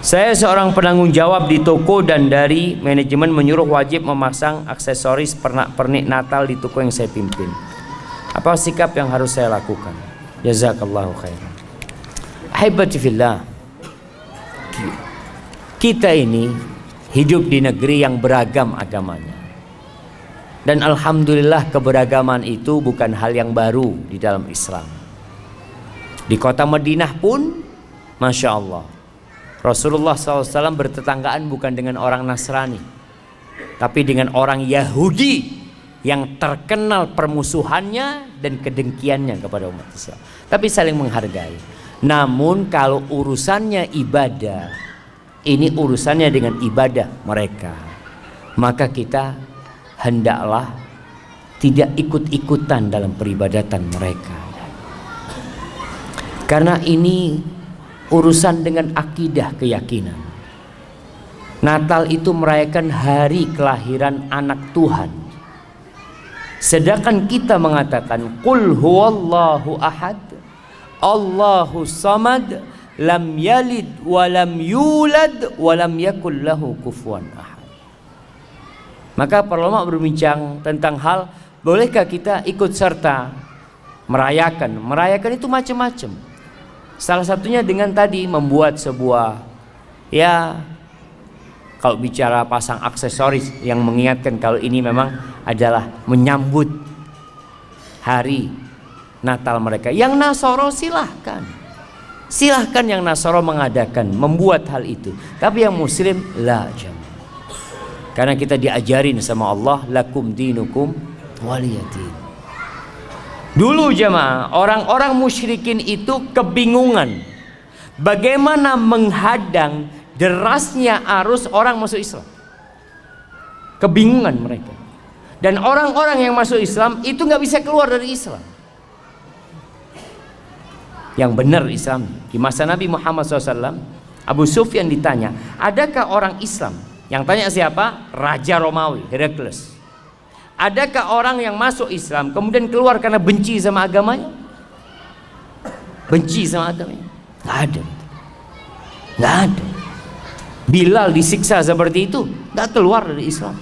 Saya seorang penanggung jawab di toko dan dari manajemen menyuruh wajib memasang aksesoris pernak-pernik Natal di toko yang saya pimpin. Apa sikap yang harus saya lakukan? Jazakallahu khairan. Ahibati fillah. Kita ini hidup di negeri yang beragam agamanya. Dan alhamdulillah keberagaman itu bukan hal yang baru di dalam Islam. Di kota Madinah pun, Masya Allah, Rasulullah SAW bertetanggaan bukan dengan orang Nasrani, tapi dengan orang Yahudi yang terkenal permusuhannya dan kedengkiannya kepada umat Islam. Tapi saling menghargai. Namun kalau urusannya ibadah, ini urusannya dengan ibadah mereka, maka kita hendaklah tidak ikut-ikutan dalam peribadatan mereka. Karena ini urusan dengan akidah, keyakinan. Natal itu merayakan hari kelahiran anak Tuhan. Sedangkan kita mengatakan qul huwallahu ahad, Allahu samad, lam yalid wa lam yulad wa lam yakul lahu kufuwan ahad. Maka para ulama berbincang tentang hal bolehkah kita ikut serta merayakan. Merayakan itu macam-macam. Salah satunya dengan tadi membuat sebuah, ya, kalau bicara pasang aksesoris yang mengingatkan kalau ini memang adalah menyambut hari Natal mereka. Yang Nasoro silahkan yang Nasoro mengadakan, membuat hal itu. Tapi yang Muslim la jam. Karena kita diajarin sama Allah, lakum dinukum waliyadin. Dulu jemaah, orang-orang musyrikin itu kebingungan bagaimana menghadang derasnya arus orang masuk Islam. Kebingungan mereka. Dan orang-orang yang masuk Islam itu nggak bisa keluar dari Islam. Yang benar Islam. Di masa Nabi Muhammad SAW, Abu Sufyan ditanya, adakah orang Islam? Yang tanya siapa? Raja Romawi, Herakles. Adakah orang yang masuk Islam kemudian keluar karena benci sama agamanya? Benci sama agamanya? Nggak ada. Nggak ada. Bilal disiksa seperti itu, nggak keluar dari Islam.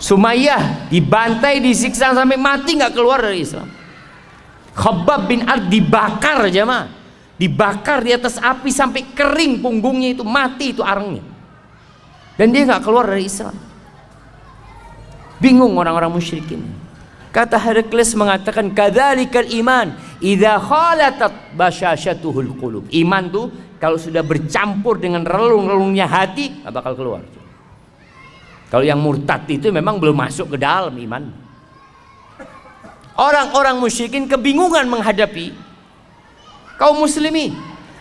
Sumayyah dibantai, disiksa sampai mati, nggak keluar dari Islam. Khabbab bin Ard dibakar jemaah, dibakar di atas api sampai kering punggungnya itu, mati itu arangnya. Dan dia nggak keluar dari Islam. Bingung orang-orang musyrikin. Kata Herakles mengatakan, kadzalikal iman idza khalatat basyashatuhul qulub. Iman tuh kalau sudah bercampur dengan relung-relungnya hati nggak bakal keluar. Kalau yang murtad itu memang belum masuk ke dalam iman. Orang-orang musyrikin kebingungan menghadapi kaum muslimin.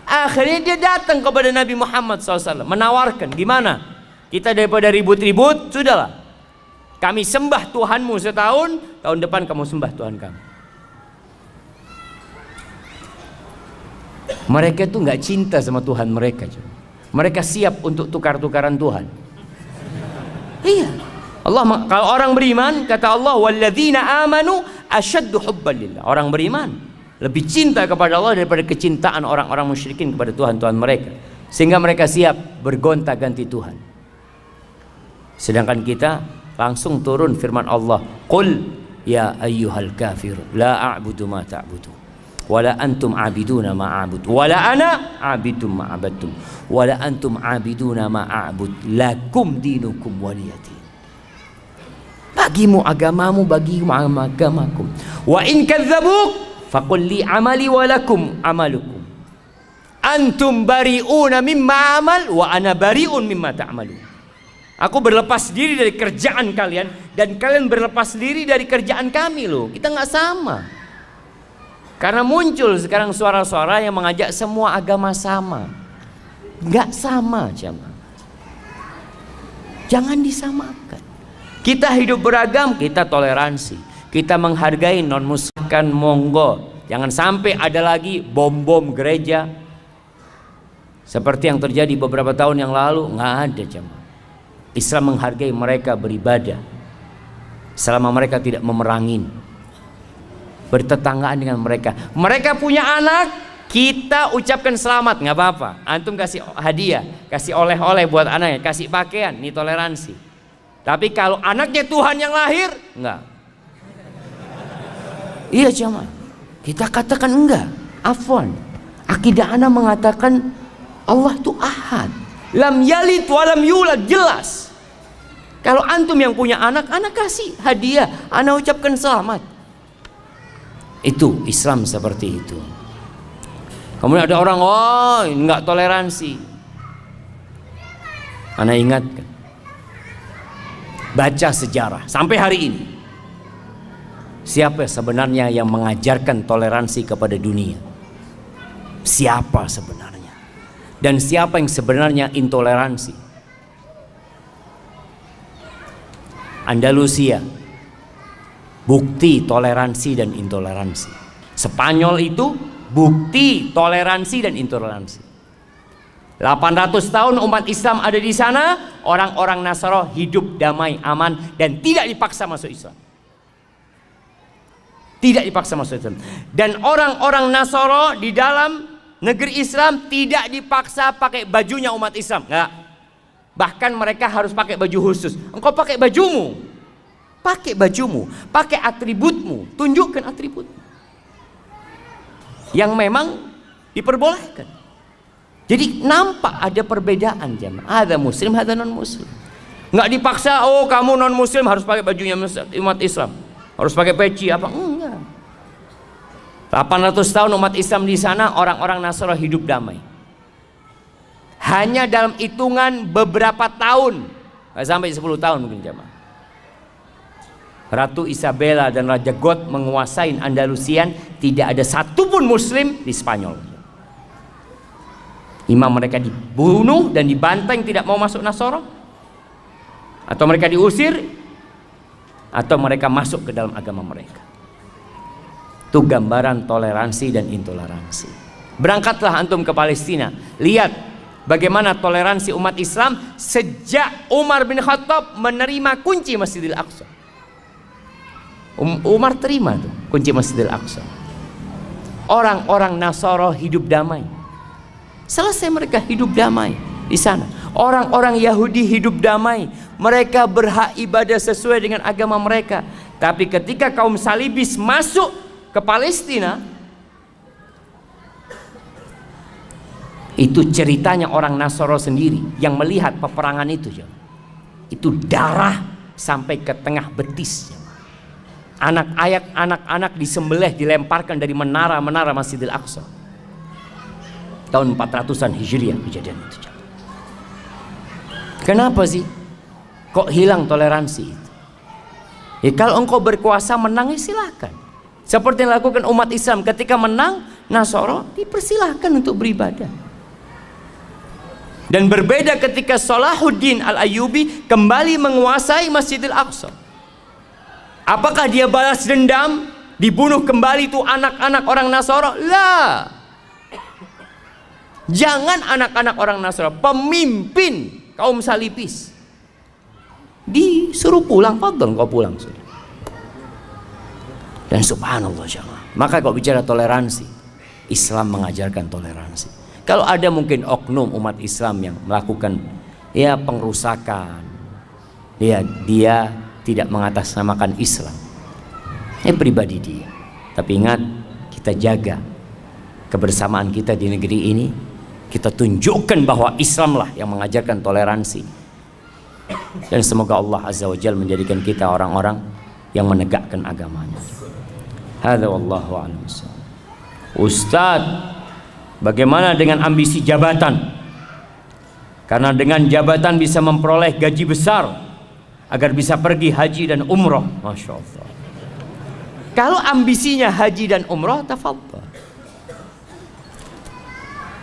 Akhirnya dia datang kepada Nabi Muhammad SAW menawarkan, gimana? Kita daripada ribut-ribut, sudahlah. Kami sembah Tuhanmu setahun, tahun depan kamu sembah Tuhan kamu. Mereka itu nggak cinta sama Tuhan mereka. Mereka siap untuk tukar-tukaran Tuhan. Iya. Allah, kalau orang beriman, kata Allah, walladzina amanu asyaddu hubban lillah. Orang beriman lebih cinta kepada Allah daripada kecintaan orang-orang musyrikin kepada Tuhan-Tuhan mereka. Sehingga mereka siap bergonta-ganti Tuhan. Sedangkan kita langsung turun firman Allah, qul ya ayyuhal kafir la a'budu ma ta'budu wala antum 'abiduna ma a'bud wala ana 'abidum ma 'abadtum wala antum 'abiduna ma a'bud lakum dinukum waliyadin. Bagimu agamamu, bagimu agamaku. Wa in kadzabuk faqul li 'amali wa lakum 'amalukum. Antum bari'una mimma amal wa ana bari'un mimma ta'malun. Aku berlepas diri dari kerjaan kalian dan kalian berlepas diri dari kerjaan kami loh. Kita nggak sama. Karena muncul sekarang suara-suara yang mengajak semua agama sama. Nggak sama, jemaah. Jangan disamakan. Kita hidup beragam, kita toleransi. Kita menghargai non-muslim, monggo. Jangan sampai ada lagi bom-bom gereja. Seperti yang terjadi beberapa tahun yang lalu, nggak ada, jemaah. Islam menghargai mereka beribadah selama mereka tidak memerangin, bertetanggaan dengan mereka. Mereka punya anak, kita ucapkan selamat, nggak apa-apa. Antum kasih hadiah, kasih oleh-oleh buat anaknya, kasih pakaian, ini toleransi. Tapi kalau anaknya Tuhan yang lahir, enggak. Iya jemaah, kita katakan enggak. Afwan, akidah ana mengatakan Allah itu ahad, lam yalid walam yulad, jelas. Kalau antum yang punya anak, anak kasih hadiah, anak ucapkan selamat. Itu Islam seperti itu. Kemudian ada orang, oh enggak toleransi. Anak ingatkan, baca sejarah sampai hari ini. Siapa sebenarnya yang mengajarkan toleransi kepada dunia? Siapa sebenarnya? Dan siapa yang sebenarnya intoleransi? Andalusia, bukti toleransi dan intoleransi. Spanyol itu bukti toleransi dan intoleransi. 800 tahun umat Islam ada di sana, orang-orang Nasara hidup damai, aman, dan tidak dipaksa masuk Islam. Tidak dipaksa masuk Islam. Dan orang-orang Nasara di dalam negeri Islam tidak dipaksa pakai bajunya umat Islam. Enggak. Bahkan mereka harus pakai baju khusus. Engkau pakai bajumu, pakai bajumu, pakai atributmu, tunjukkan atributmu yang memang diperbolehkan. Jadi nampak ada perbedaan jemaah. Ada muslim, ada non muslim. Nggak dipaksa, oh kamu non muslim harus pakai bajunya umat Islam, harus pakai peci apa? Enggak. 800 tahun umat Islam di sana, orang-orang Nasara hidup damai. Hanya dalam hitungan beberapa tahun, nggak sampai 10 tahun mungkin jemaah, Ratu Isabella dan Raja God menguasai Andalusian. Tidak ada satupun muslim di Spanyol. Imam mereka dibunuh dan dibanteng, tidak mau masuk Nasara, atau mereka diusir, atau mereka masuk ke dalam agama mereka. Itu gambaran toleransi dan intoleransi. Berangkatlah antum ke Palestina, lihat bagaimana toleransi umat Islam sejak Umar bin Khattab menerima kunci Masjidil Aqsa. Umar terima tuh kunci Masjidil Aqsa. Orang-orang Nasara hidup damai. Selesai mereka hidup damai di sana. Orang-orang Yahudi hidup damai. Mereka berhak ibadah sesuai dengan agama mereka. Tapi ketika kaum salibis masuk ke Palestina, itu ceritanya orang Nasara sendiri yang melihat peperangan itu. itu darah sampai ke tengah betis. Anak-anak disembelih, dilemparkan dari menara Masjidil Aqsa. Tahun 400-an Hijriah kejadian itu. Kenapa sih kok hilang toleransi itu? Ya kalau engkau berkuasa menang, ya silakan. Seperti yang dilakukan umat Islam ketika menang Nasara, dipersilahkan untuk beribadah. Dan berbeda ketika Salahuddin Al-Ayyubi kembali menguasai Masjidil Aqsa. Apakah dia balas dendam, dibunuh kembali itu anak-anak orang Nasara? Lah. Jangan anak-anak orang Nasara, pemimpin kaum salibis disuruh pulang, fadhol kau pulang sudah. Dan subhanallah jemaah, maka kau bicara toleransi, Islam mengajarkan toleransi. Kalau ada mungkin oknum umat Islam yang melakukan ya pengrusakan, ya dia tidak mengatasnamakan Islam, pribadi dia. Tapi ingat, kita jaga kebersamaan kita di negeri ini. Kita tunjukkan bahwa Islamlah yang mengajarkan toleransi. Dan semoga Allah Azza wa Jalla menjadikan kita orang-orang yang menegakkan agamanya. Hadza wallahu a'lam. Ustaz, bagaimana dengan ambisi jabatan? Karena dengan jabatan bisa memperoleh gaji besar agar bisa pergi haji dan umroh. Masya Allah. Kalau ambisinya haji dan umroh, tafadhal.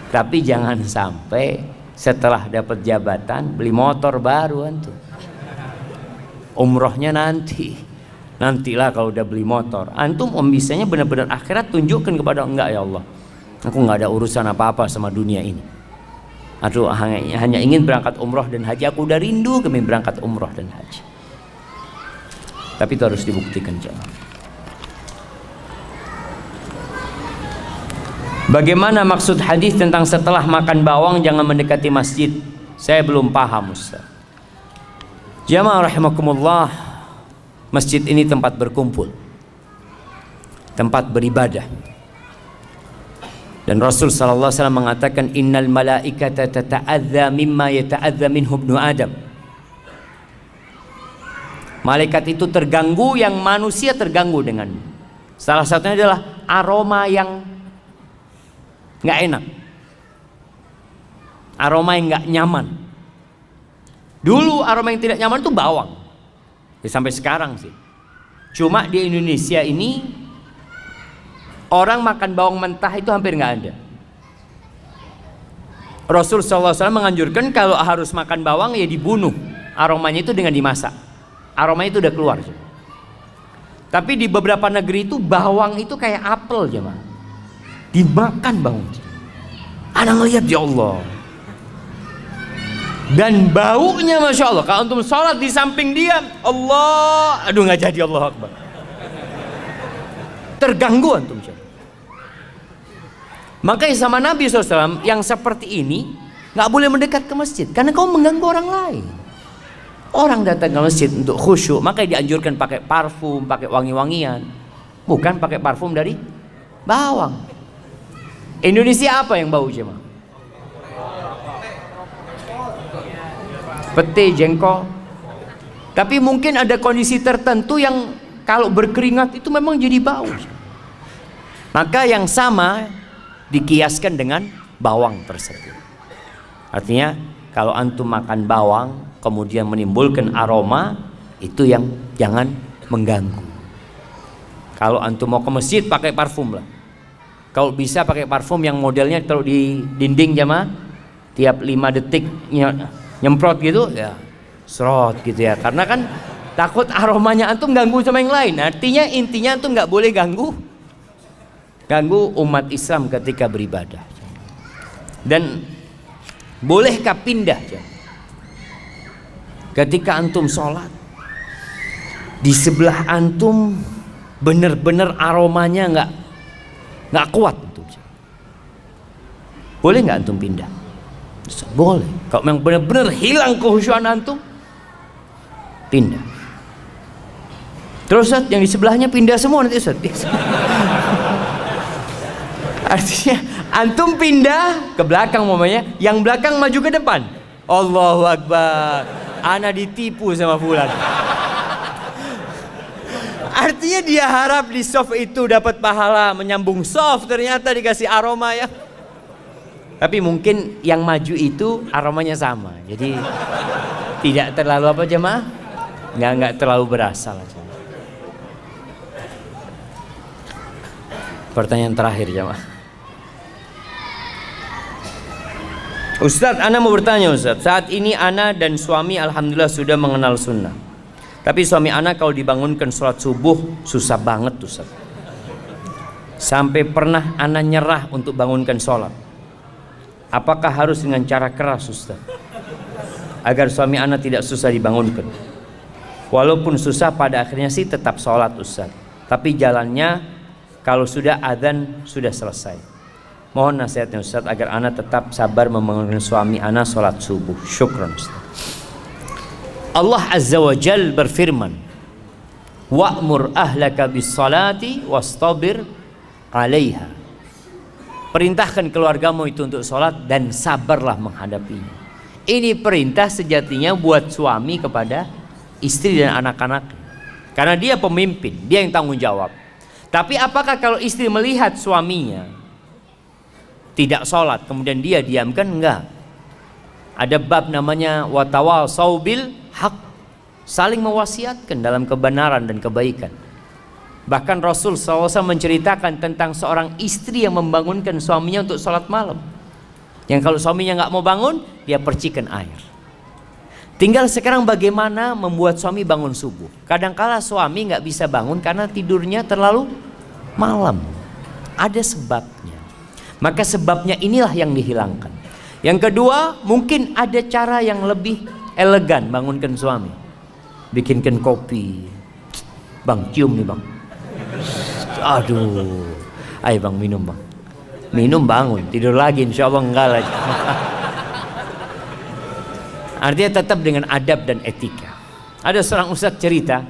Tapi jangan sampai setelah dapat jabatan beli motor baru antum. Umrohnya nantilah kalau udah beli motor. Antum ambisinya benar-benar akhirat, tunjukkan kepada enggak ya Allah, aku nggak ada urusan apa-apa sama dunia ini. Aduh, hanya ingin berangkat umroh dan haji. Aku udah rindu kami berangkat umroh dan haji. Tapi itu harus dibuktikan jemaah. Bagaimana maksud hadis tentang setelah makan bawang jangan mendekati masjid? Saya belum paham, Ustaz. Jamaah rahimakumullah, masjid ini tempat berkumpul, tempat beribadah. Dan Rasul sallallahu alaihi wasallam mengatakan innal malaikata tata'adza mimma yata'adza minhu ibnu Adam. Malaikat itu terganggu yang manusia terganggu dengan. Salah satunya adalah aroma yang nggak enak, aroma yang nggak nyaman. Dulu aroma yang tidak nyaman itu bawang, ya, sampai sekarang sih. Cuma di Indonesia ini orang makan bawang mentah itu hampir nggak ada. Rasul SAW menganjurkan kalau harus makan bawang ya dibunuh, aromanya itu dengan dimasak, aromanya itu udah keluar. Tapi di beberapa negeri itu bawang itu kayak apel jemaah, dimakan bawang. Ana ngelihat ya Allah, dan baunya masya Allah. Kalau antum sholat di samping dia, Allah, aduh nggak jadi, Allah Akbar, terganggu antum. Makanya sama Nabi SAW yang seperti ini nggak boleh mendekat ke masjid karena kau mengganggu orang lain. Orang datang ke masjid untuk khusyuk, makanya dianjurkan pakai parfum, pakai wangi-wangian, bukan pakai parfum dari bawang. Indonesia apa yang bau jemaah? Pete, jengkol. Tapi mungkin ada kondisi tertentu yang kalau berkeringat itu memang jadi bau. Maka yang sama dikiaskan dengan bawang tersebut. Artinya kalau antum makan bawang kemudian menimbulkan aroma, itu yang jangan mengganggu. Kalau antum mau ke masjid pakai parfum lah. Kalau bisa pakai parfum yang modelnya taruh di dinding jemaah, tiap 5 detik nyemprot gitu ya, serot gitu ya. Karena kan takut aromanya antum ganggu sama yang lain. Artinya intinya antum nggak boleh ganggu umat Islam ketika beribadah. Dan bolehkah pindah ketika antum sholat di sebelah antum bener-bener aromanya nggak kuat, boleh nggak antum pindah? Boleh. Kalau memang benar-benar hilang kekhusyuan antum, pindah. Terus Ustaz, yang di sebelahnya pindah semua nanti Ustaz. Artinya antum pindah ke belakang umpamanya, yang belakang maju ke depan. Allahu Akbar. Ana ditipu sama fulan. Artinya dia harap di soft itu dapat pahala menyambung soft, ternyata dikasih aroma ya. Tapi mungkin yang maju itu aromanya sama. Jadi tidak terlalu apa jemaah? Nggak terlalu berasa lah. Pertanyaan terakhir jemaah. Ustadz, ana mau bertanya Ustadz. Saat ini ana dan suami alhamdulillah sudah mengenal sunnah. Tapi suami ana kalau dibangunkan sholat subuh susah banget Ustadz. Sampai pernah ana nyerah untuk bangunkan sholat. Apakah harus dengan cara keras Ustadz? Agar suami ana tidak susah dibangunkan. Walaupun susah pada akhirnya sih tetap sholat Ustadz. Tapi jalannya kalau sudah adzan sudah selesai. Mohon nasihatnya Ustaz agar ana tetap sabar membangunkan suami ana sholat subuh. Syukran Ustaz. Allah Azza wa Jal berfirman, wa'mur ahlaka bis salati wastabir 'alaiha. Perintahkan keluargamu itu untuk sholat dan sabarlah menghadapinya. Ini perintah sejatinya buat suami kepada istri dan anak-anak. Karena dia pemimpin, dia yang tanggung jawab. Tapi apakah kalau istri melihat suaminya tidak sholat kemudian dia diamkan? Enggak. Ada bab namanya watawasau bil haq, saling mewasiatkan dalam kebenaran dan kebaikan. Bahkan Rasul SAW menceritakan tentang seorang istri yang membangunkan suaminya untuk sholat malam. Yang kalau suaminya nggak mau bangun, dia percikan air. Tinggal sekarang bagaimana membuat suami bangun subuh. Kadangkala suami nggak bisa bangun karena tidurnya terlalu malam. Ada sebabnya. Maka sebabnya inilah yang dihilangkan. Yang kedua, mungkin ada cara yang lebih elegan bangunkan suami. Bikinkan kopi. Bang, cium nih bang. Aduh. Ayo bang, minum bang. Minum bangun, tidur lagi insya Allah enggak lagi. Artinya tetap dengan adab dan etika. Ada seorang ustadz cerita.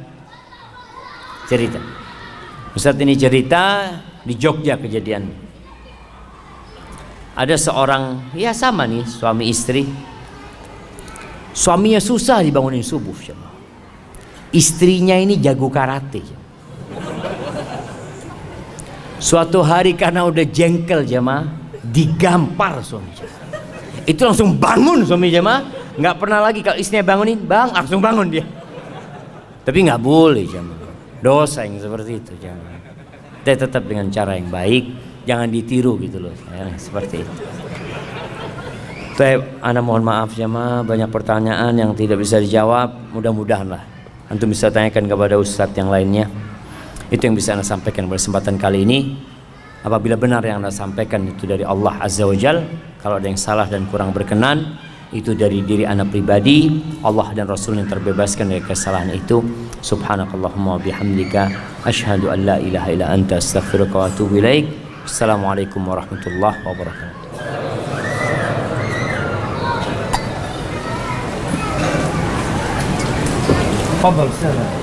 Ustadz ini cerita di Jogja kejadian. Ada seorang, ya sama nih suami istri. Suaminya susah dibangunin subuh. Istrinya ini jago karate. Suatu hari karena udah jengkel jemaah, digampar suami jemaah. Itu langsung bangun suami jemaah. Nggak pernah lagi kalau istrinya bangunin, bang langsung bangun dia. Tapi nggak boleh jemaah. Dosa yang seperti itu jemaah. Kita tetap dengan cara yang baik. Jangan ditiru gitu loh, ya, seperti itu. Ana mohon maaf jemaah, banyak pertanyaan yang tidak bisa dijawab. Mudah-mudahan lah antum bisa tanyakan kepada ustadz yang lainnya. Itu yang bisa ana sampaikan pada kesempatan kali ini. Apabila benar yang ana sampaikan itu dari Allah Azza wa Jal, kalau ada yang salah dan kurang berkenan, itu dari diri ana pribadi. Allah dan Rasul yang terbebaskan dari kesalahan itu. Subhanakallahumma wa bihamdika asyhadu an la ilaha illa anta astaghfiruka wa atubu ilaik. Assalamualaikum warahmatullahi wabarakatuh. Fadhal, silakan.